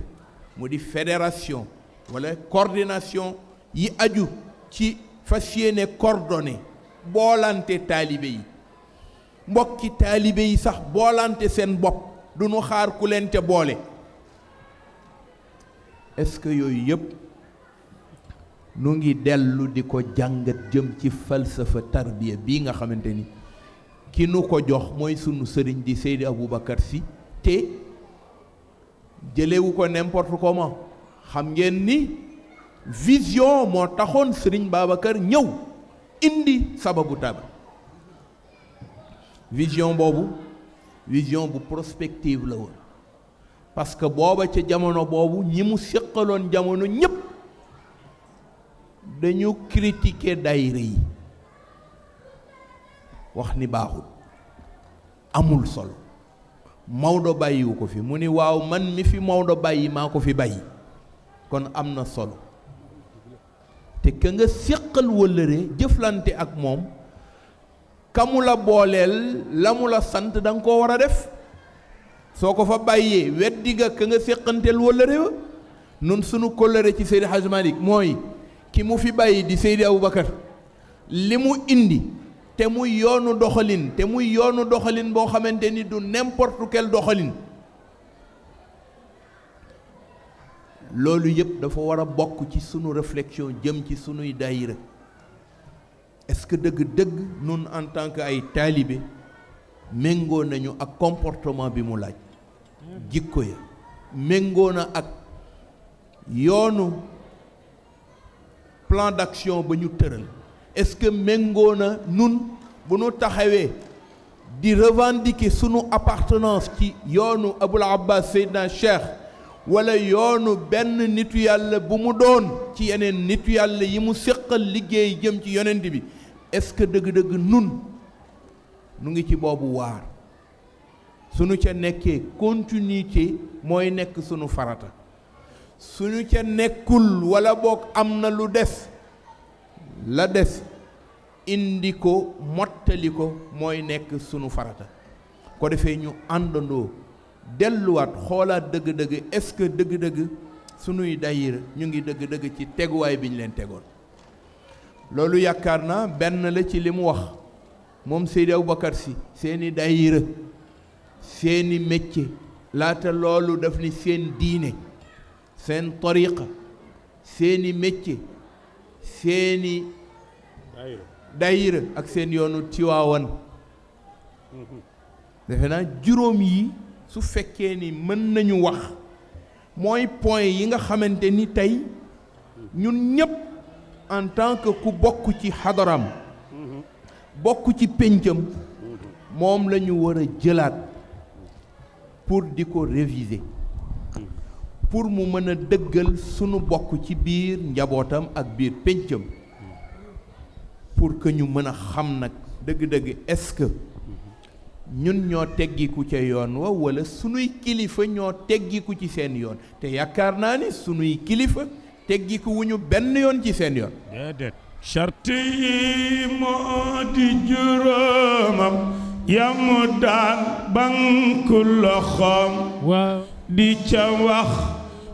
mu di fédération wala coordination yi aju ci fas yéene coordonné boolante taalibe yi, mbokki taalibe yi sax boolante seen bopp du nu xaar ku leen te boole? Est-ce que yooyu yëpp nu ngi dellu di ko jàngat jëm ci falsafa tarbiya bii nga xamante ni ki nu ko jox mooy sunu sëriñ di Seydi Aboubacar Sy, te jëlewu ko n'importe comment. Xam ngeen ni vision moo taxoon sëriñ Babacar ñëw indi sababu taaba. Vision boobu vision bu prospective la woon, parce que booba ca jamono boobu ñi mu séqaloon jamono ñépp dañu critiquer daayira yi, wax ni baaxul, amul solo, Maodo bàyyiwu ko fi. Mu ni waaw, man mi fi Maodo bàyyi maa ko fi bàyyi, kon am na solo. te ka nga séqal wëllëre jëflante ak moom, kamu la booleel la mu la sant da nga koo war a def. soo ko fa bàyyee weddi nga ka nga séqanteel wëllëre wa. nun sunu kóllëre ci Seydi Hadj Malick mooy ki mu fi bàyyi di Seydi Aboubacar, li mu indi te muy yoonu doxalin boo xamante ni du n'importe quel doxalin, loolu yëpp dafa war a bokk ci sunu réflexion jëm ci sunuy daayira. Est-ce que dëgg-dëgg nun en tant que ay taalibe méngoo nañu ak comportement bi mu laaj, jikko ya méngoo na ak yoonu plan d'action ba ñu tëral? Est-ce que méngoo na nun bu nu taxawee di revendiquer sunu appartenance ci yoonu Aboul Abbas Seydina Cheikh wala yoonu benn nitu yàlla bu mu doon ci yeneen nitu yàlla yi mu séqal liggéey jëm ci yonent bi? Est-ce que dëgg-dëgg nun nu ngi ci boobu waar? sunu ca nekkee continuité mooy nekk sunu farata, sunu ca nekkul wala boog am na lu des, la des indi ko mottali ko mooy nekk sunu farata. ko defee ñu àndandoo delluwaat xoolaat dëgg-dëgg, est-ce que dëgg-dëgg sunuy daayira ñu ngi dëgg-dëgg ci teguwaay bi ñu leen tegoon? loolu yaakaar naa benn la ci li mu wax moom Seydi Aboubacar Sy. seeni daayira, seeni métier, laata loolu daf ni seen diine, seen tariqa, seeni métier, seeni daayira ak seen yoonu Tiwaawan. defe naa juróom yi su fekkee ni mën nañu wax mooy point yi nga xamante ni tey ñun ñépp en tant que ku bokk ci xadaram, bokk ci péncam, moom la ñu war a jëlaat pour di ko réviser, pour mu mën a dëggal sunu bokk ci biir njabootam ak biir péncam, pour que ñu mën a xam nag dëgg-dëgg est-ce que ñun ñoo teggiku ca yoon wa wala sunuy kilifa ñoo teggiku ci seen yoon te yaakaar naa ni sunuy kilifa teggiku wuñu benn yoon ci seen yoon déedéet charte yi moo di juróomam yamu daan banku loxoom waaw di ca wax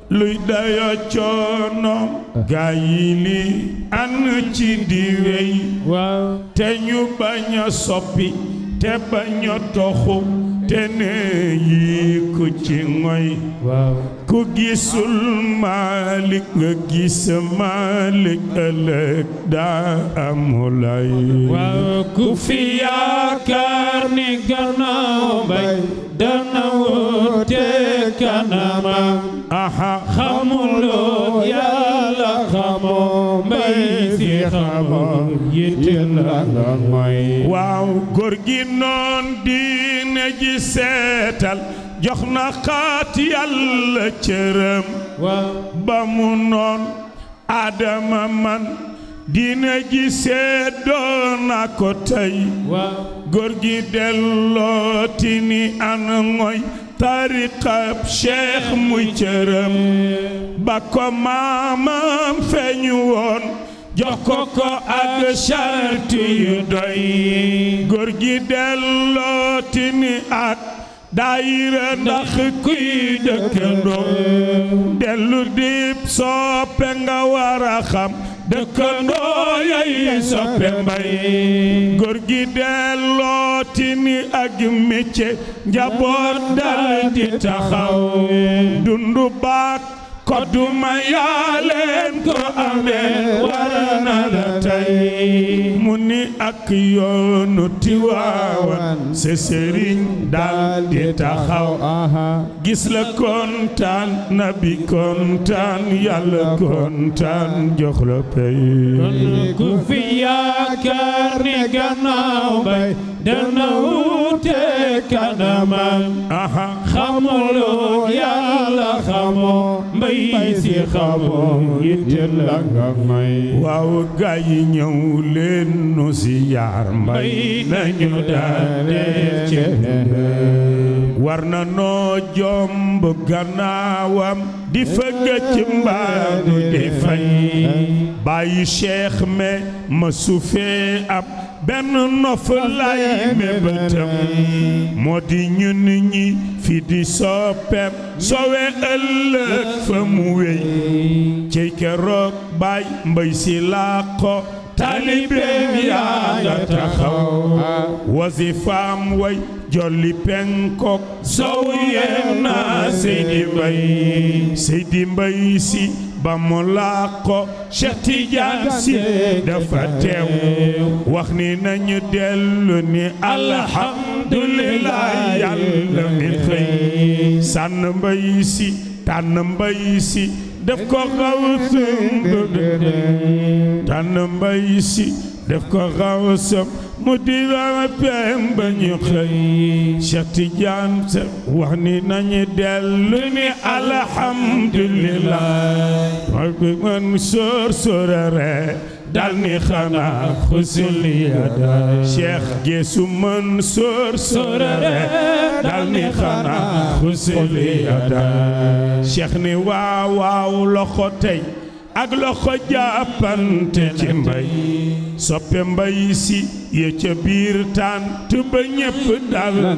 luy dayo coonoom gaa yi li an ci di wey waaw te ñu bañ a soppi te bañ a toxu te ne yi ku ci ngoy waaw ku gisul Malik nga gis Malik ëllëg daa amulay waaw ku fi yaakaar ni gannaaw mbay dana wute kanamam aha xamuloo yàlla xamoo mbay si xamoo yitte la nga mooy waaw góor gi noon diine ji seetal jox na xaat yàlla cëram waaw ba mu noon Adama man diine ji seddoo na ko tey waaw góor gi dellooti ni ana ngoy tariqab cheikh muy cëram ba ko maamam feeñu woon jox ko ak charte yu doy góor gi dellooti ni ak daayira ndax kuy dëkkandoo dellu dib soppe nga war a xam dëkkandoo yay soppe mbay góor gi dellooti ni ak métier njaboot dal di taxaw dundu baak koduma yaa leen ko amee war na la tey mu ni ak yoonu Tiwaawan sa sëriñ dal di taxaw gis la kontaan nabi kontaan yàlla kontaan jox la pay ku fi yaakaar ni gannaaw mbay dana wute kanamam xamuloo yàlla xamoo mbay si xamoo yitte la nga may waaw gaa yi ñëw leen nu ziyaar mbay nañu daane ci war na noo jomb gannaawam di fëgg ci mbaadu di fay bàyyi cheikh me ma sufee ab benn nof lay mébétam moo di ñun ñi fi di soppeem sowe ëllëg fa mu wéy cey keroog baay mbay si làqo talibeem yaa nga taxaw wasifaam way jolli penkook sow yem na Seydi Mbay si ba mu làqo Cheikh Tidiane si dafa teew wax ni nañu dellu ni alhamdulillah yàlla mi xëy sànn mbay si tànn mbay si def ko xaw tànn mbay si def ko xaw sëm mu di la pem ba ñu xëy Cheikh Tidiane sa wax ni nañu dellu ni alhamdulillah bi man sóor sóorare dal ni xanaa xusul yada Cheikh Geesu man sóor sóorare dal ni xanaa xusul yada Cheikh ni waaw waaw loxo tey ak loxo jàppante ci mbay soppe mbay si ye ca biir tànt ba ñépp dal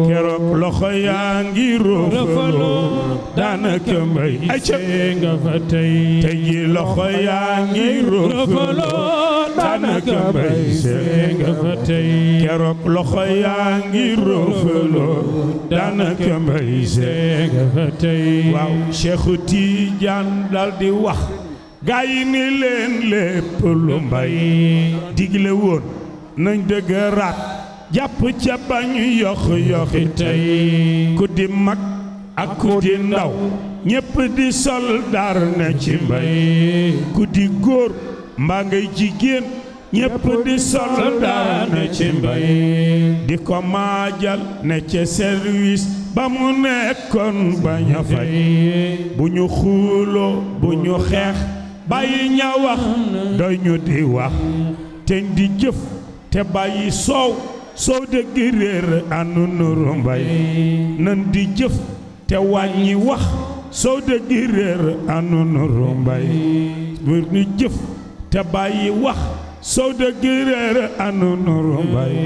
keroog loxo yaa ngi roofaloo daanaka mbay ay ca nga fa tey ji loxo yaa ngi roofaloo daanaka mbay nga fa tey keroog loxo yaa ngi roofaloo daanaka mbay nga fa tey waaw Cheikh Tidiane dal di wax gaa yi ni leen lépp lu mbay digle woon nañ dëgëraat jàpp ca bañu yox yoxi tey ku di mag ak ku di ndaw ñépp di soldaar ne ci mbay ku di góor mbaa ngay jigéen ñépp di soldaar ne ci mbay di ko maajal ne ca service ba mu nekkoon bañ a fay bu ñu xuuloo bu ñu xeex bàyyi ña wax doy ñu di wax te di jëf te bàyyi soow soo dëgg réer anu nuru mbay nan di jëf te wàññi wax soo dëgg réer anu nuru mbay bu ñu jëf te bàyyi wax soo dëgg réer anu nuru mbay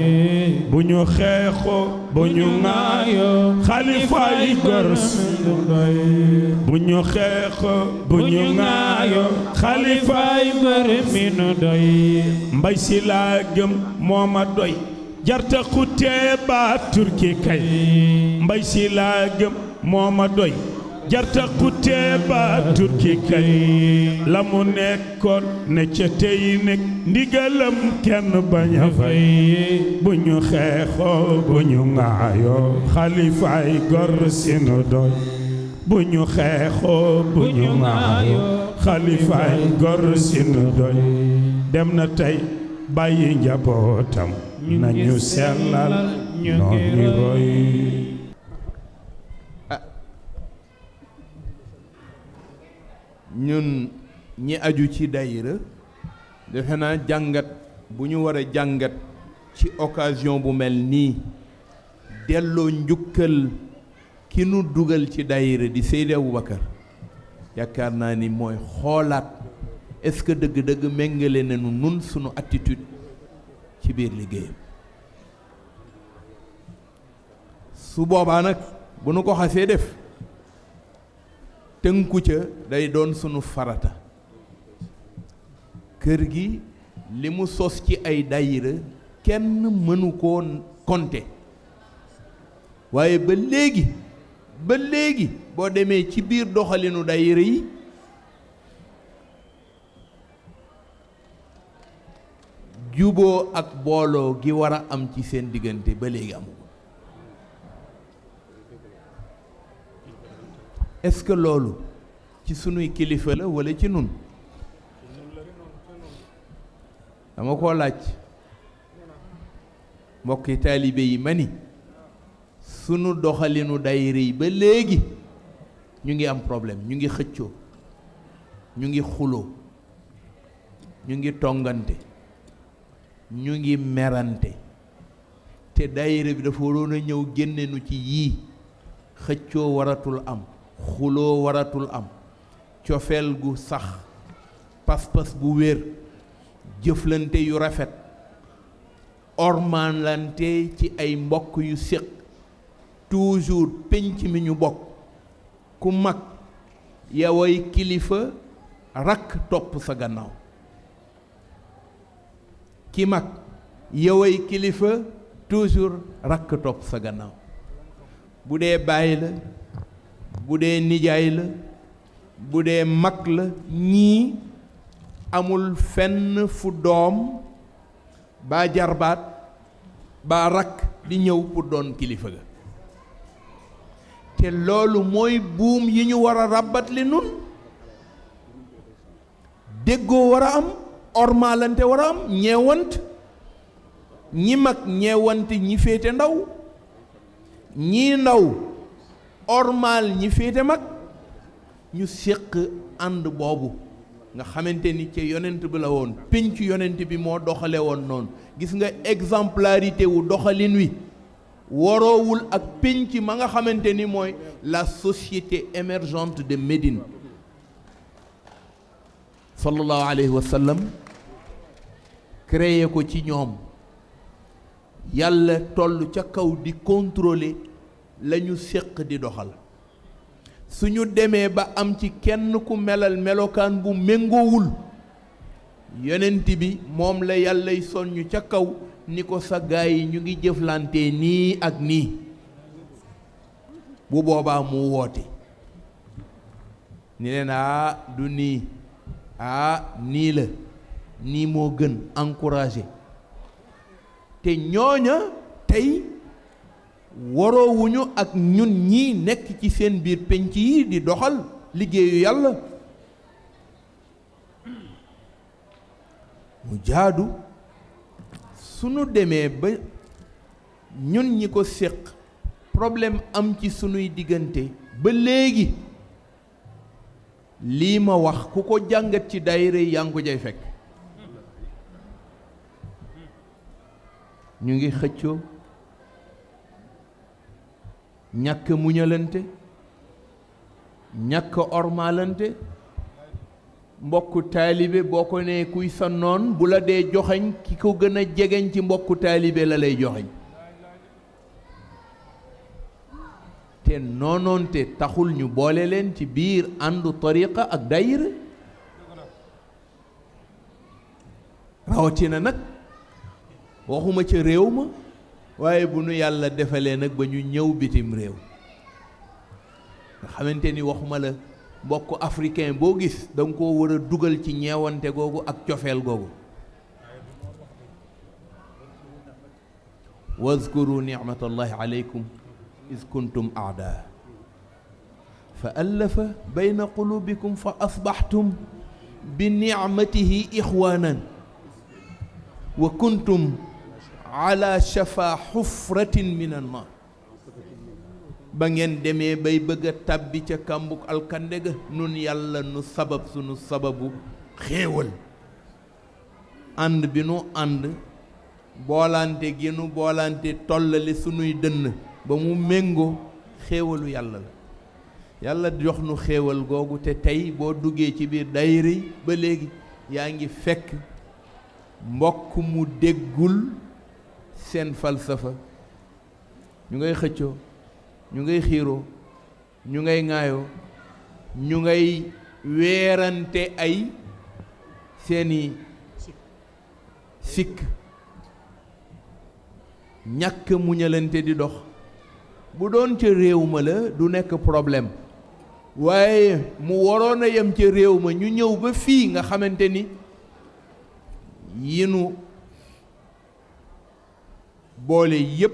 bu ñu xeexoo bu ñu ŋaayoo xalifaay gor bu ñu xeexoo bu ñu ŋaayoo xalifaay gor mi nu doy mbay si laa gëm moo ma doy jarta xutee ba turki kay mbay si laa gëm moo ma doy jarta xutee ba turki kay la mu nekkoon ne ca tey nekk ndigalam kenn bañ a fay bu ñu xeexoo bu ñu ŋaayoo xalifaay gor sinu doy bu ñu xeexoo bu ñu ŋaayoo xalifaay gor sinu doy dem na tey bàyyi njabootam nañu sellal noonu roy ñun ñi aju ci daayira defe naa jàngat bu ñu war a jàngat ci occasion bu mel nii delloo njukkal ki nu dugal ci daayira di Seydi Aboubacar yaakaar naa ni mooy xoolaat est-ce que dëgg-dëgg méngale nañu nun sunu attitude ci biir liggéeyam su boobaa nag bu nu ko xasee def tënku ca day doon sunu farata kër gi li mu sos ci ay daayira kenn mënu koo compter waaye ba léegi boo demee ci biir doxalinu daayira yi juboo ak booloo gi war a am ci seen diggante ba léegi amu est-ce que loolu ci sunuy kilifa la walla ci nun dama koo laaj mbokki taalibe yi ma ni sunu doxalinu daayira yi ba léegi ñu ngi am problème ñu ngi xëccoo ñu ngi xuloo ñu ngi tongante ñu ngi merante te daayira bi dafa waroon a ñëw génne nu ci yii xëccoo waratul am xuloo waratul am cofeel gu sax pas-pas bu wér jëflante yu rafet ormanlante ci ay mbokk yu séq toujours penc mi ñu bokk ku mag yaway kilifa rakk topp sa gannaaw ki mag yaway kilifa toujours rakk topp sa gannaaw bu dee baay la bu dee nijaay la bu dee mag la ñii amul fenn fu doom baa jarbaat baa rakk di ñëw pour doon kilifa ga te loolu mooy buum yi ñu war a ràbbat li nun déggoo war a am ormaalante war a am ñeewant ñi mag ñeewant ñi féete ndaw ñii ndaw ormaal ñi féete mag ñu séq ànd boobu nga xamante ni ca yonent bi la woon pénc yonent bi moo doxale woon noonu gis nga exemplarité wu doxalin wi waroowul ak pénc ma nga xamante ni mooy la société émergente de Médine sallallahu alayhi wa sallam créé ko ci ñoom yàlla toll ca kaw di contrôler la ñu séq di doxal suñu demee ba am ci kenn ku melal melokaan bu méngoowul yonent bi moom la yàllay soññu ca kaw ni ko sa gaay yi ñu ngi jëflante nii ak nii bu boobaa mu woote ni leen du nii nii la nii moo gën encouragé te ñooña tey waroowuñu ak ñun ñii nekk ci seen biir penc yi di doxal liggéeyu yàlla mu jaadu sunu demee ba ñun ñi ko séq problème am ci sunuy diggante ba léegi lii ma wax ku ko jàngat ci daayira yaa ngi ko jay fekk ñu ngi xëccoo ñàkk muñalante ñàkk ormalante mbokku taalibe boo ko nee kuy sa noon bu la dee joxañ ki ko gën a jegeñ ci mbokku taalibe la lay joxañ te noonoonte taxul ñu boole leen ci biir àndu tariqa ak daayira rawatina nag waxuma ca réew ma waaye bu nu yàlla defalee nag ba ñu ñëw bitim réew nga xamante ni waxuma la mbokk africain boo gis da nga koo war a dugal ci ñeewante googu ak cofeel googu wazkuru nicmatallahi alaykum is kuntum aadaa fa allafa bayna qulubikum fa asbaxtum bi nicmatihi ixwaanan wa kuntum ala shafa xufratin min annar ba ngeen demee bay bëgg a tàbbi ca kàmbuk alkande ga nun yàlla nu sabab sunu sababu xéewal ànd bi nu ànd boolante gi nu boolante tollale sunuy dënn ba mu méngoo xéewalu yàlla la yàlla jox nu xéewal googu te tey boo duggee ci biir daayira yi ba léegi yaa ngi fekk mbokk mu déggul seen falsafa ñu ngay xëccoo ñu ngay xiiroo ñu ngay ŋaayoo ñu ngay weerante ay seeni sikk ñàkk muñalante di dox bu doon ca réew ma la du nekk problème waaye mu waroon a yem ca réew ma ñu ñëw ba fii nga xamante ni yi nu boole yépp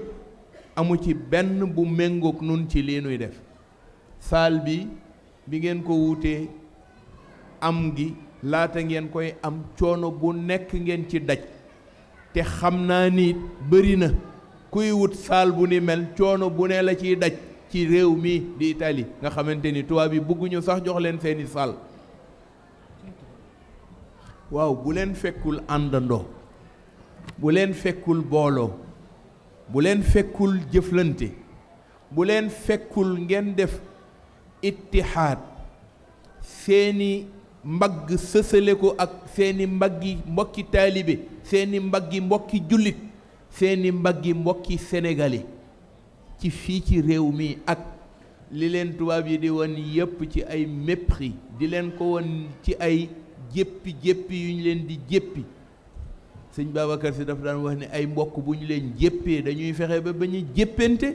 amu ci benn bu méngoog nun ci lii nuy def saal bi ngeen ko wutee am gi laata ngeen koy am coono bu nekk ngeen ci daj te xam naa ni bëri na kuy wut saal bu ni mel coono bu ne la ciy daj ci réew mi di Italie nga xamante ni tubaab yi bëgguñu sax jox leen seeni saal waaw bu leen fekkul àndandoo bu leen fekkul booloo bu leen fekkul jëflante bu leen fekkul ngeen def ittihaad seeni mbagg sësale ko ak seeni mbaggi mbokki taalibe seeni mbaggi mbokki jullit seeni mbaggi mbokki sénégalais ci fii ci réew mi ak li leen tubaab yi di won yépp ci ay mépris di leen ko won ci ay jéppi yu ñu leen di jéppi sëñ Babacar Si dafa daan wax ne ay mbokk bu ñu leen jéppee dañuy fexe ba ñu jéppante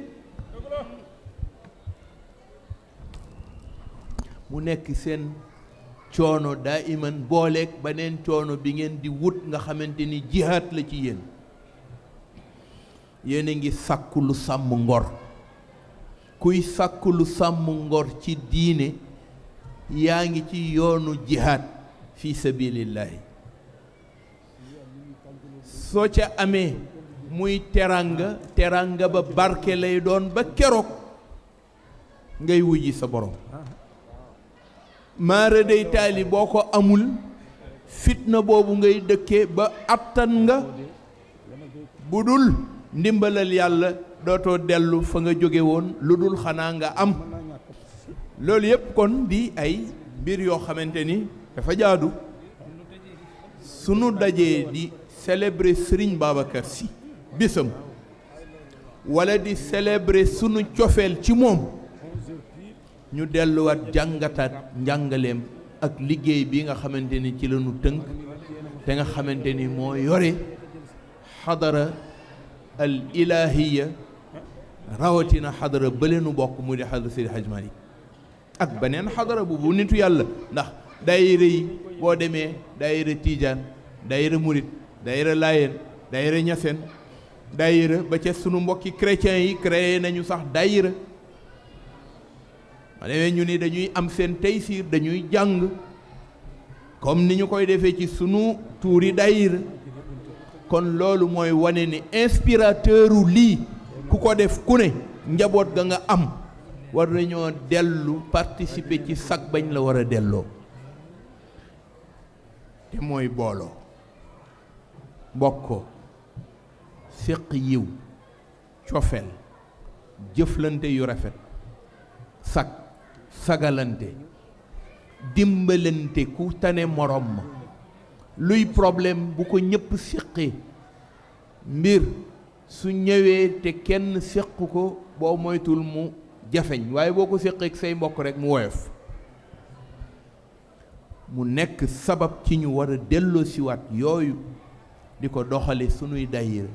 mu nekk seen coono daa iman booleeg beneen coono bi ngeen di wut nga xamante ni jihaat la ci yéen a ngi sàkku lu sàmm ngor kuy sàkku lu sàmm ngor ci diine yaa ngi ci yoonu jihaat fi sabilillahi soo ca amee muy teranga ba barke lay doon ba keroog ngay wujji sa borom maara day taali boo ko amul fitna boobu ngay dëkkee ba attan nga bu dul ndimbalal yàlla dootoo dellu fa nga jóge woon lu dul xanaa nga am loolu yépp kon di ay mbir yoo xamante ni dafa jaadu sunu dajee di célébrer Serigne Babacar Sy bisam wala di célébrer sunu cofeel ci moom ñu delluwaat jàngataat njàngaleem ak liggéey bi nga xamante ni ci lañu tënk te nga xamante ni moo yore xadara al ilahiya rawatina xadara bële nu bokk mu di xadara Seydi Hadj Malick ak beneen xadara bu nitu yàlla ndax daayira yi boo demee daayira Tijaan daayira Murit daayira Laayeen daayira Ñaseen daayira ba ca sunu mbokki chrétiens yi créé nañu sax daayira ma demee ñu ni dañuy am seen taysiir dañuy jàng comme ni ñu koy defee ci sunu tuuri daayira kon loolu mooy wane ni inspirateuru lii ku ko def ku ne njaboot ga nga am war nañoo dellu participer ci sag bañ la war a delloo te mooy booloo bokkoo séq yiw cofeel jëflante yu rafet sagalante dimbalante ku tane morom ma luy problème bu ko ñëpp séqee mbir su ñëwee te kenn séq ko boo moytul mu jafeñ waaye boo ko séqee ak say mbokk rekk mu woyof mu nekk sabab ci ñu war a delloosiwaat yooyu di ko doxale sunuy daayira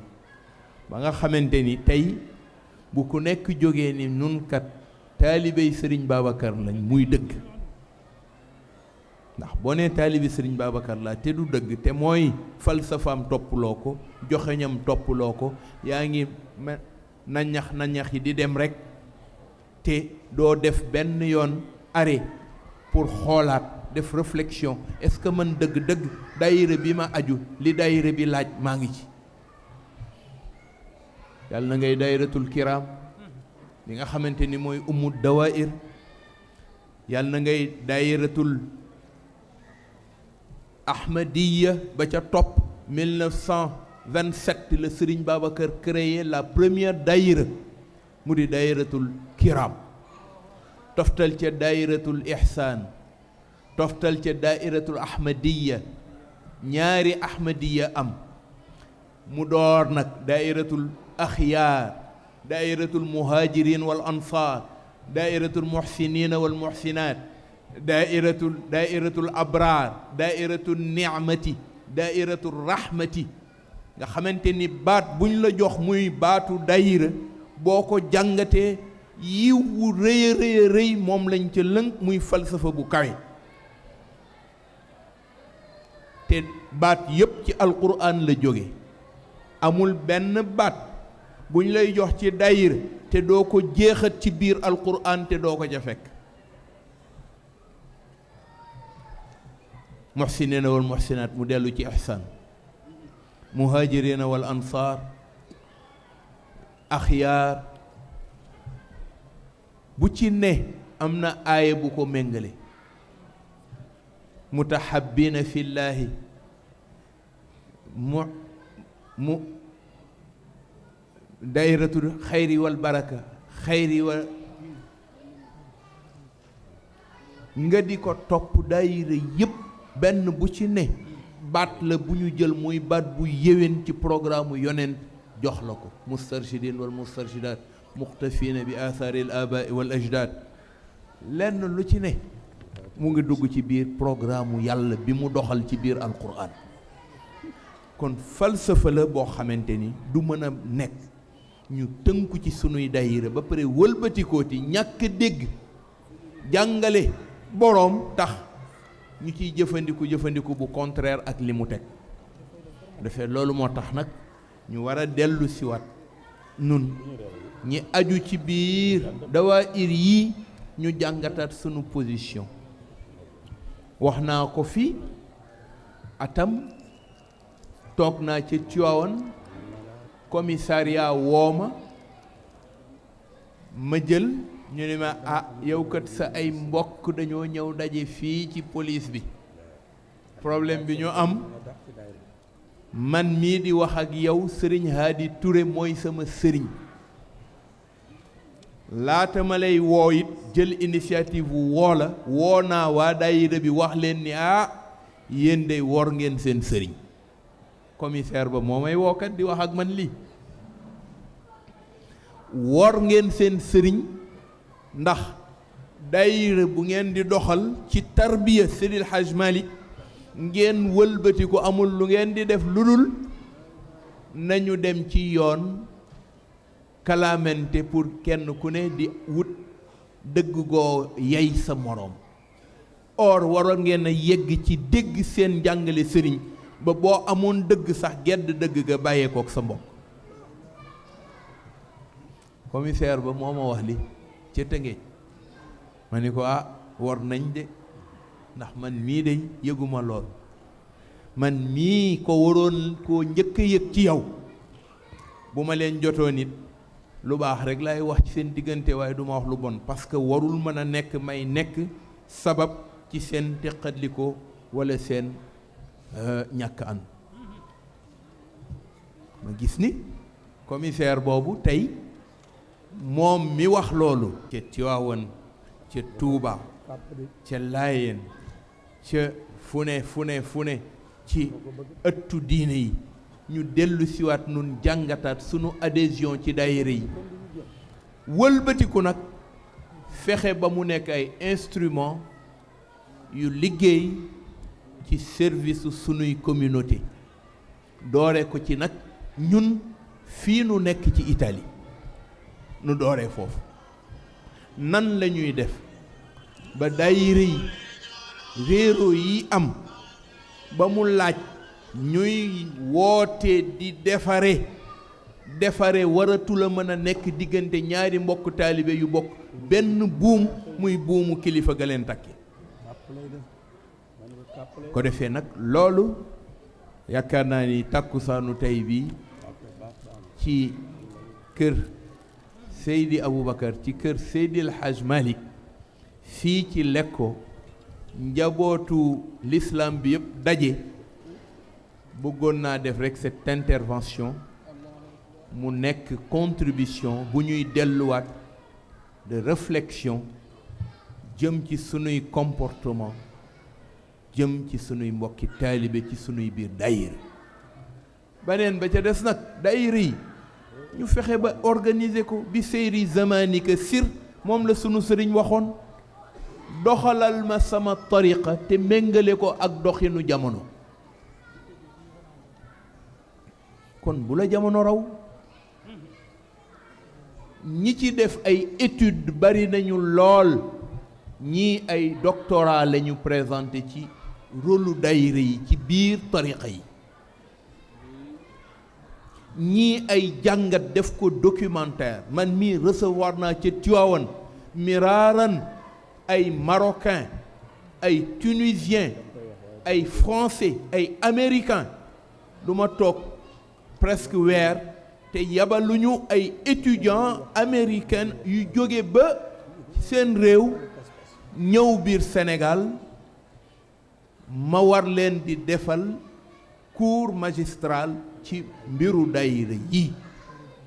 ba nga xamante ni tey bu ku nekk jógee ni nun kat taalibey Sëriñ Babacar lañ muy dëgg ndax boo nee taalibe Sëriñ Babacar laa te du dëgg te mooy falsafaam toppuloo ko joxeñam toppuloo ko yaa ngi nañax yi di dem rekk te doo def benn yoon arrêt pour xoolaat def réflexion est-ce que man dëgg-dëgg daayira bi ma aju li daayira bi laaj maa ngi ci yàlla na ngay daayiratul kiram li nga xamante ni mooy ummu dawair yàlla na ngay daayiratul ahmadiya ba ca topp 1927 la Serigne Babacar créé la première daayira mu di daayiratul kiram toftal ca daayiratul ihsaan toftal ca daayiratul ahmadiya ñaari ahmadiya am mu door nag daayiratul axyaar daayiratul muhajirin wal ansaar daayiratul muhsinin wal muhsinaat daayiratul abraar daayiratul nicmati daayiratul rahmati nga xamante ni baat buñ la jox muy baatu daayira boo ko jàngatee yiw wu rëy a rëy a rëy moom lañ ca lënk muy falsafa bu kawe te baat yépp ci alquran la jóge amul benn baat buñ lay jox ci daayira te doo ko jeexat ci biir alquran te doo ko ca fekk muhsinina wal muhsinaat mu dellu ci ihsaan muhajirina wal ansaar axyaar bu ci ne am na aaya bu ko méngale mutahabbina fillaahi mu daayiratul xayri wal baraka xayri wa nga di ko topp daayira yépp benn bu ci ne baat la bu ñu jël muy baat bu yéwén ci programme yonent jox la ko mustarshidin wal mustarshidaat muqtafiina bi athaari al abaai wal ajdaad lenn lu ci ne mu ngi dugg ci biir programme yàlla bi mu doxal ci biir alquran kon falsafa la boo xamante ni du mën a nekk ñu tënku ci sunuy daayira ba pare wëlbatikooti ñàkk dégg jàngale boroom tax ñu ciy jëfandiku bu contraire ak li mu teg defee loolu moo tax nag ñu war a dellu siwaat nun ñi aju ci biir dawaayir yi ñu jàngataat sunu position wax naa ko fi atam toog naa ca Tiwaawan commissariat wooma ma jël ñu ne ma yow kat sa ay mbokk dañoo ñëw daje fii ci police bi problème bi ñu am man mii di wax ak yow sëriñ Hadi Touré mooy sama sëriñ laata ma lay woo it jël initiative woo la woo naa waa daayira bi wax leen ni yéen de wor ngeen seen sëriñ commissaire ba moo may wookat di wax ak man lii wor ngeen seen sëriñ ndax daayira bu ngeen di doxal ci tarbiya Seydil Hadj Malick ngeen wëlbati ko amul lu ngeen di def lu dul nañu dem ci yoon kalaamente pour kenn ku ne di wut dëgg goo yey sa moroom or waroon ngeen a yegg ci dégg seen njàngale sëriñ ba boo amoon dëgg sax gedd dëgg ga bàyyeekook sa mbokk commissaire ba moo ma wax li ca Tëngéej ma ni ko war nañ de ndax man mii de yëguma lool man mii ko waroon koo njëkk a yëg ci yow bu ma leen jotoo nit lu baax rek laay wax ci seen diggante waaye du ma wax lu bon parce que warul mën a nekk may nekk sabab ci seen teqatliko walla seen ñàkk an ma gis ni commissaire boobu tey moom mi wax loolu ca Tiwaawan ca Tuuba ca Laayeen ca fu ne ci ëttu diine yi ñu dellu siwaat nun jàngataat sunu adhésion ci daayira yi wëlbatiku nag fexe ba mu nekk ay instrument yu liggéey ci service sunuy communauté doore ko ci nag ñun fii nu nekk ci Italie nu dooree foofu nan la ñuy def ba daayira yi réero yi am ba mu laaj ñuy woote di defare waratula mën a nekk diggante ñaari mbokk taalibe yu bokk benn buum muy buumu kilifa ga leen takki ko defee nag loolu yaakaar naa ni tàkkusaanu tey bi ci kër Seydi Aboubacar ci kër Seydi El Hadj Malick fii ci Lecco njabootu l'islam bi yëpp daje bëggoon naa def rek cette intervention mu nekk contribution bu ñuy delluwaat de réflexion jëm ci sunuy comportement jëm ci sunuy mbokki taalibe ci sunuy biir daayira baneen ba ca des nag daayira yi ñu fexe ba organiser ko bi seyri zamanika sir moom la sunu sëriñ waxoon doxalal ma sama tariqa te méngale ko ak doxinu jamono kon bu la jamono raw ñi ci def ay études bari nañu lool ñii ay doctorat la ñu présenté ci rôlu daayira yi ci biir tariqa yi ñii ay jàngat def ko documentaire man mii recevoir naa ca Tivaouane miraaran ay marocain ay tunisien ay français ay américain du ma toog presque weer te yabaluñu ay étudiants américains yu jóge ba seen réew ñëw biir Sénégal ma war leen di defal cours magistral ci mbiru daayira yi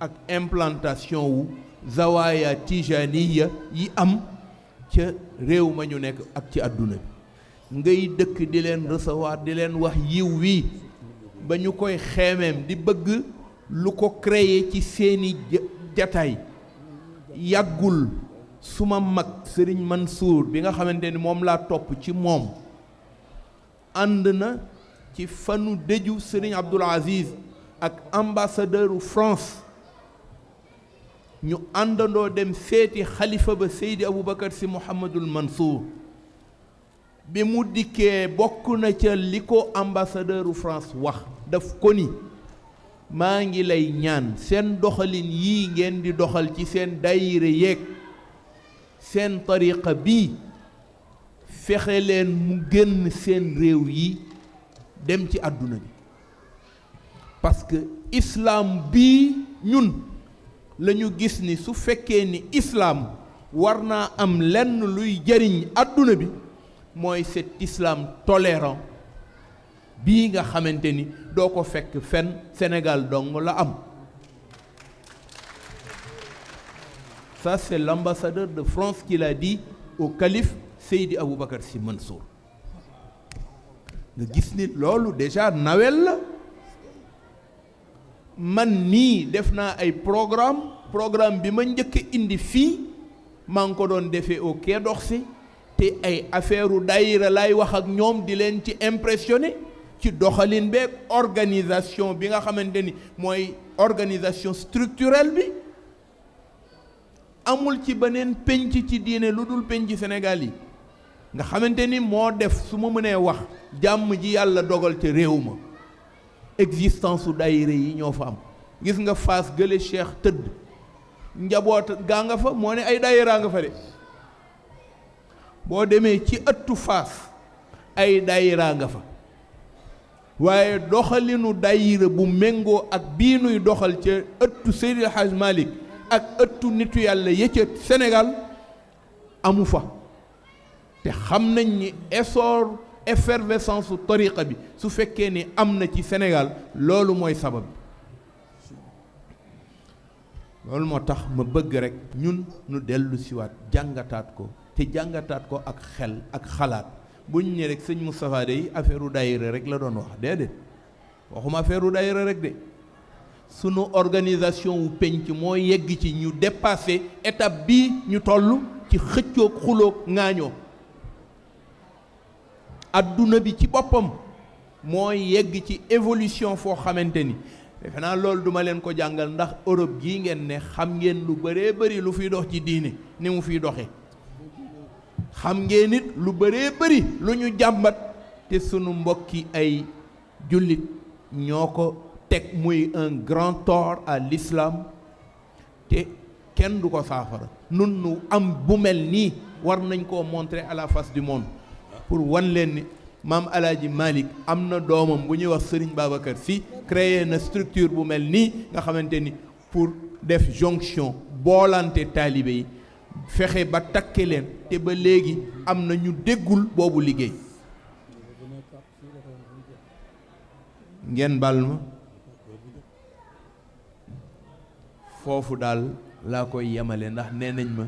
ak implantation wu zawaya tijaniya yi am ca réew ma ñu nekk ak ci àdduna bi ngay dëkk di leen recevoir di leen wax yiw wi ba ñu koy xeemeem di bëgg lu ko créer ci seeni jataay yàggul suma mag Sëriñ Mansour bi nga xamante ni moom laa topp ci moom ànd na ci fanu dëju Sëriñ Abdoul Aziz ak ambassadeur u France ñu àndandoo dem seeti xalifa ba Seydi Aboubacar Sy Mouhamadul Mansour bi mu dikkee bokk na ca li ko ambassadeur u France wax daf ko ni maa ngi lay ñaan seen doxalin yii ngeen di doxal ci seen daayira yeeg seen tariqa bii fexe leen mu génn seen réew yi dem ci àdduna bi parce que islam bii ñun la ñu gis ni su fekkee ni islam war naa am lenn luy jariñ àdduna bi mooy cet islam tolérant bii nga xamante ni doo ko fekk fenn Sénégal dong la am. Ça c'est l'ambassadeur de France qui l'a dit au calife Seydi Aboubacar Sy Mansour nga gis ni loolu déjà nawel la man nii def naa ay programme bi ma njëkk indi fii maa ngi ko doon defee au Quai d'Orsay te ay affaire u daayira lay wax ak ñoom di leen ci impressionné ci doxalin beeg organisation bi nga xamante ni mooy organisation structurelle bi amul ci beneen penc ci diine lu dul penc Sénégal yi nga xamante ni moo def su ma mënee wax jàmm ji yàlla dogal ca réew ma existence su daayira yi ñoo fa am gis nga Fass gële Cheikh tëdd njaboot gaa nga fa moo ne ay daayira nga fa de boo demee ci ëttu Fass ay daayira nga fa waaye doxalinu daayira bu méngoo ak bii nuy doxal ca ëttu Seydi El Hadj Malick ak ëttu nitu yàlla yëcca Sénégal amu fa te xam nañ ni essor effervescence su tariqa bi su fekkee ni am na ci Sénégal loolu mooy sabab loolu moo tax ma bëgg rek ñun nu dellu siwaat jàngataat ko te jàngataat ko ak xel ak xalaat bu ñu ne rek sëñ Moustapha day affaire u daayira rek la doon wax déedéet waxuma affaire u daayira rek de sunu organisation wu penc moo yegg ci ñu dépassé étape bii ñu toll ci xëccoog xuloog ŋaañoo adduna bi ci boppam moo yegg ci évolution foo xamante ni defe naa loolu duma leen ko jàngal ndax Europe gii ngeen ne xam ngeen lu bëree bëri lu fiy dox ci diine ni mu fiy doxee xam ngeen it lu bëree bëri lu ñu jàmbat te sunu mbokki ay jullit ñoo ko teg muy un grand tort à l'islam te kenn du ko saafara nun nu am bu mel nii war nañ koo montrer à la face du monde pour wan leen ni maam Alaaji Malick am na doomam bu ñuy wax Serigne Babacar Sy créé na structure bu mel nii nga xamante ni pour def jonction boolante taalibe yi fexe ba takke leen te ba léegi am na ñu déggul boobu liggéey ngeen bal ma foofu daal laa koy yemale ndax nee nañ ma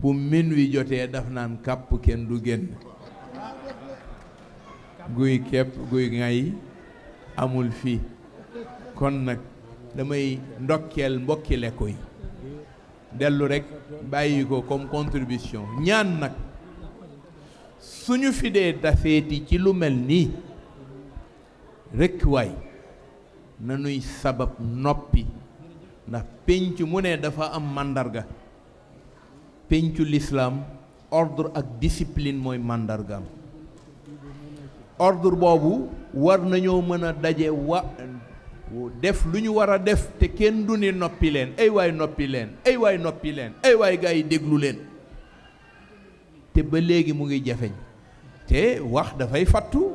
bu minuit jotee daf naan kàpp kenn du génn guy kepp guy ngay amul fii kon nag damay ndokkeel mbokki lekko yi dellu rekk bàyyi ko comme contribution ñaan nag suñu fi dee dafeeti ci lu mel nii rekk waay nanuy sabab noppi ndax pénc mu ne dafa am màndarga péncu lislaam ordre ak discipline mooy màndargaam ordre boobu war nañoo mën a daje def lu ñu war a def te kenn du ni noppi leen ay waay noppi leen ay waay noppi leen ay waay gaa yi déglu leen te ba léegi mu ngi jafeñ te wax dafay fattu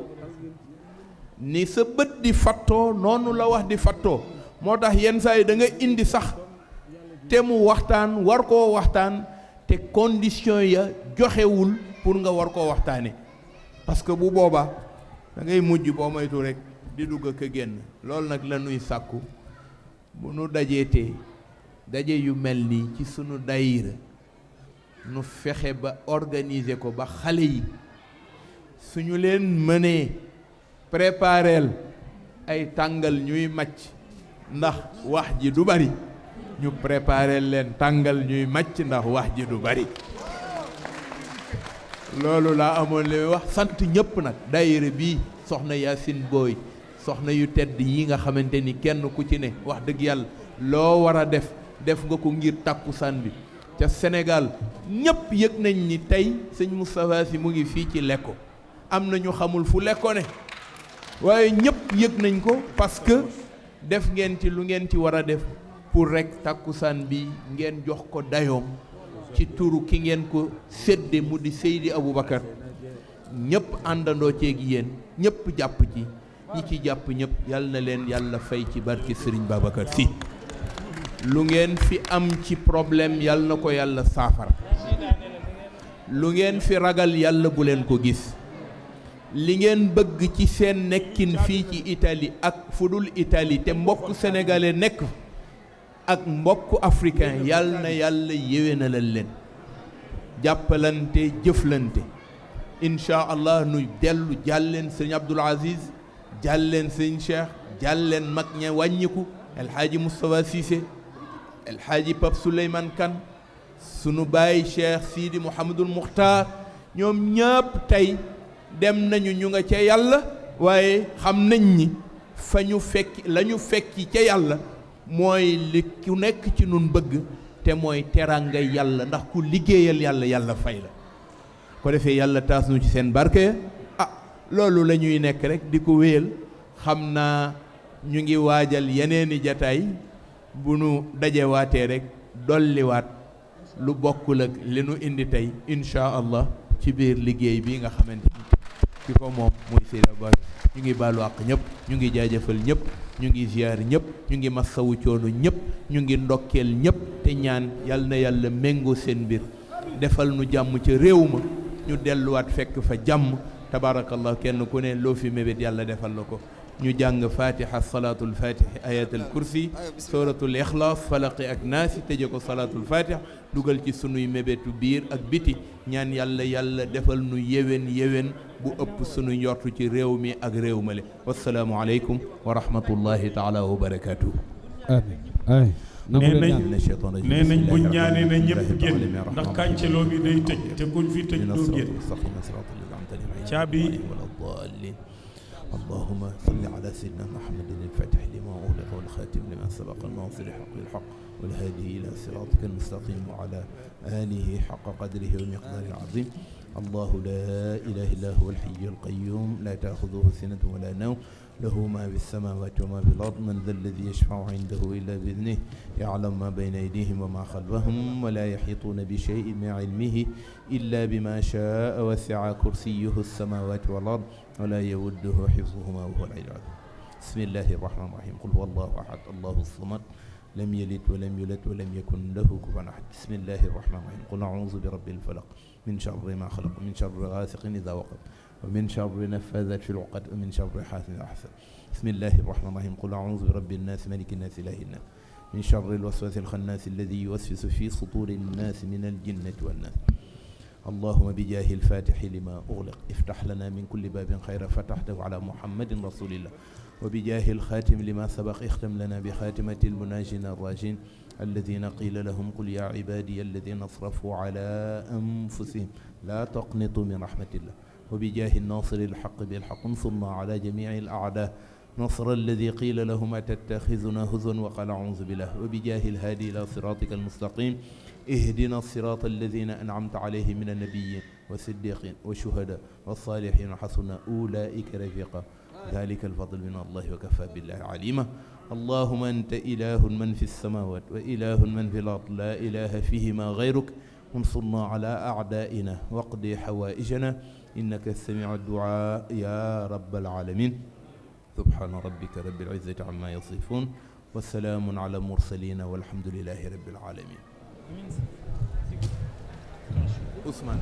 ni sa bët di fattoo noonu la wax di fattoo moo tax yenn saa yi da nga indi sax te mu waxtaan war koo waxtaan te condition ya joxewul pour nga war koo waxtaane parce que bu boobaa da ngay mujj boo moytu rek di dugg ak a génn loolu nag la nuy sàkku bu nu dajeetee daje yu mel nii ci sunu daayira nu fexe ba organiser ko ba xale yi suñu leen mënee prépareel ay tàngal ñuy màcc ndax wax ji du bari ñu prépareel leen tàngal ñuy màcc ndax wax ji du bari loolu laa amoon li wax sant ñëpp nag daayira bii soxna Yacine Boy soxna yu tedd yi nga xamante ni kenn ku ci ne wax dëgg yàlla loo war a def nga ko ngir takkusaan bi ca Sénégal ñëpp yëg nañ ni tey sëñ Moustapha Sy mu ngi fii ci Lekko am na ñu xamul fu Lekko ne waaye ñëpp yëg nañ ko parce que def ngeen ci lu ngeen ci war a def pour rek takkusaan bi ngeen jox ko dayoom ci turu ki ngeen ko sédde mu di Seydi Aboubacar ñëpp àndandoo ceeg yéen ñëpp jàpp ci ñi ci jàpp ñëpp yal na leen yàlla fay ci barke Serigne Babacar Sy lu ngeen fi am ci problème yal na ko yàlla saafara lu ngeen fi ragal yàlla bu leen ko gis li ngeen bëgg ci seen nekkin fii ci Italie ak fudul Italie te mbokk sénégalais nekk ak mbokk africain yal na yàlla yéwénalal leen jàppalante jëflante incha allah nu dellu jàlleen sëñ Abdoul Aziz jàlleen sëñ Cheikh jàlleen mag ña wàññiku El Hadji Moustapha Cissé El Hadji Pape Souleymane Kane sunu baay Cheikh Sidi Mouhamadul Mukhtar ñoom ñëpp tey dem nañu ñu nga ca yàlla waaye xam nañ ni fa ñu fekki la ñu fekki ca yàlla mooy li ku nekk ci nun bëgg te mooy teraanga yàlla ndax ku liggéeyal yàlla yàlla fay la ko defee yàlla taas nu ci seen barke loolu la ñuy nekk rek di ko wéyal xam naa ñu ngi waajal yeneeni jataay bu nu dajewaatee rek dolliwaat lu bokkul ak li nu indi tey incha allah ci biir liggéey bi nga xamante ni ki ko moom mooy Seydi Aboubacar ñu ngi baalu àq ñëpp ñu ngi jaajëfal ñëpp ñu ngi ziar ñëpp ñu ngi masawu coono ñëpp ñu ngi ndokkeel ñëpp te ñaan yal na yàlla méngoo seen mbir defal nu jàmm ca réew ma ñu delluwaat fekk fa jàmm tabaarakallah kenn ku ne loo fi mébét yàlla defal la ko ñu jàng fatiha salaatul fatih ayatul kursi suratul ixlaas falaqi ak naasi tëje ko salaatul fatih dugal ci sunuy mébétu biir ak biti ñaan yàlla defal nu yéwén bu ëpp sunu njortu ci réew mi ak réew male wassalaamu aleykum wa rahmatullahi taala wa barakatuh amiin nee nañ bu ñaanee na ñëpp génn ndax kànceloo bi day tëj te kuñ fi tëj doo génn caabi اللهم صل على سيدنا محمد الفاتح لما أغلق والخاتم لما سبق الناصر الحق بالحق والهادي إلى صراطك المستقيم وعلى آله حق قدره ومقداره العظيم الله لا إله إلا هو الحي القيوم لا تأخذه سنة ولا نوم له ما في السماوات وما في الأرض من ذا الذي يشفع عنده إلا بإذنه يعلم ما بين أيديهم وما خلفهم ولا يحيطون بشيء من علمه إلا بما شاء وسع كرسيه السماوات والأرض ولا يوده حفظهما وهو العلي العظيم بسم الله الرحمن الرحيم قل هو الله أحد الله الصمد لم يلد ولم يولد ولم يكن له كفوا أحد بسم الله الرحمن الرحيم قل أعوذ برب الفلق من شر ما خلق من شر غاسق إذا وقب ومن شر نفاذات في العقد ومن شر حاسد إذا حسد بسم الله الرحمن الرحيم قل أعوذ برب الناس ملك الناس إله الناس من شر الوسواس الخناس الذي يوسوس في صدور الناس من الجنة والناس اللهم بجاه الفاتح لما أغلق افتح لنا من كل باب خير فتحته على محمد رسول الله وبجاه الخاتم لما سبق اختم لنا بخاتمة المناجين الراجين الذين قيل لهم قل يا عبادي الذين أسرفوا على أنفسهم لا تقنطوا من رحمة الله وبجاه الناصر الحق بالحق انصرنا على جميع الأعداء نصر الذي قيل لهم أتتخذنا هزوا وقال أعوذ بالله وبجاه الهادي إلى صراطك المستقيم اهدنا الصراط الذين أنعمت عليهم من النبيين والصديقين والشهداء والصالحين وحسن أولئك رفيقا ذلك الفضل من الله وكفى بالله عليما اللهم أنت إله من في السماوات وإله من في الأرض لا إله فيهما غيرك انصرنا على أعدائنا واقضي حوائجنا إنك السميع الدعاء يا رب العالمين سبحان ربك رب العزة عما يصفون والسلام على المرسلين والحمد لله رب العالمين عثمان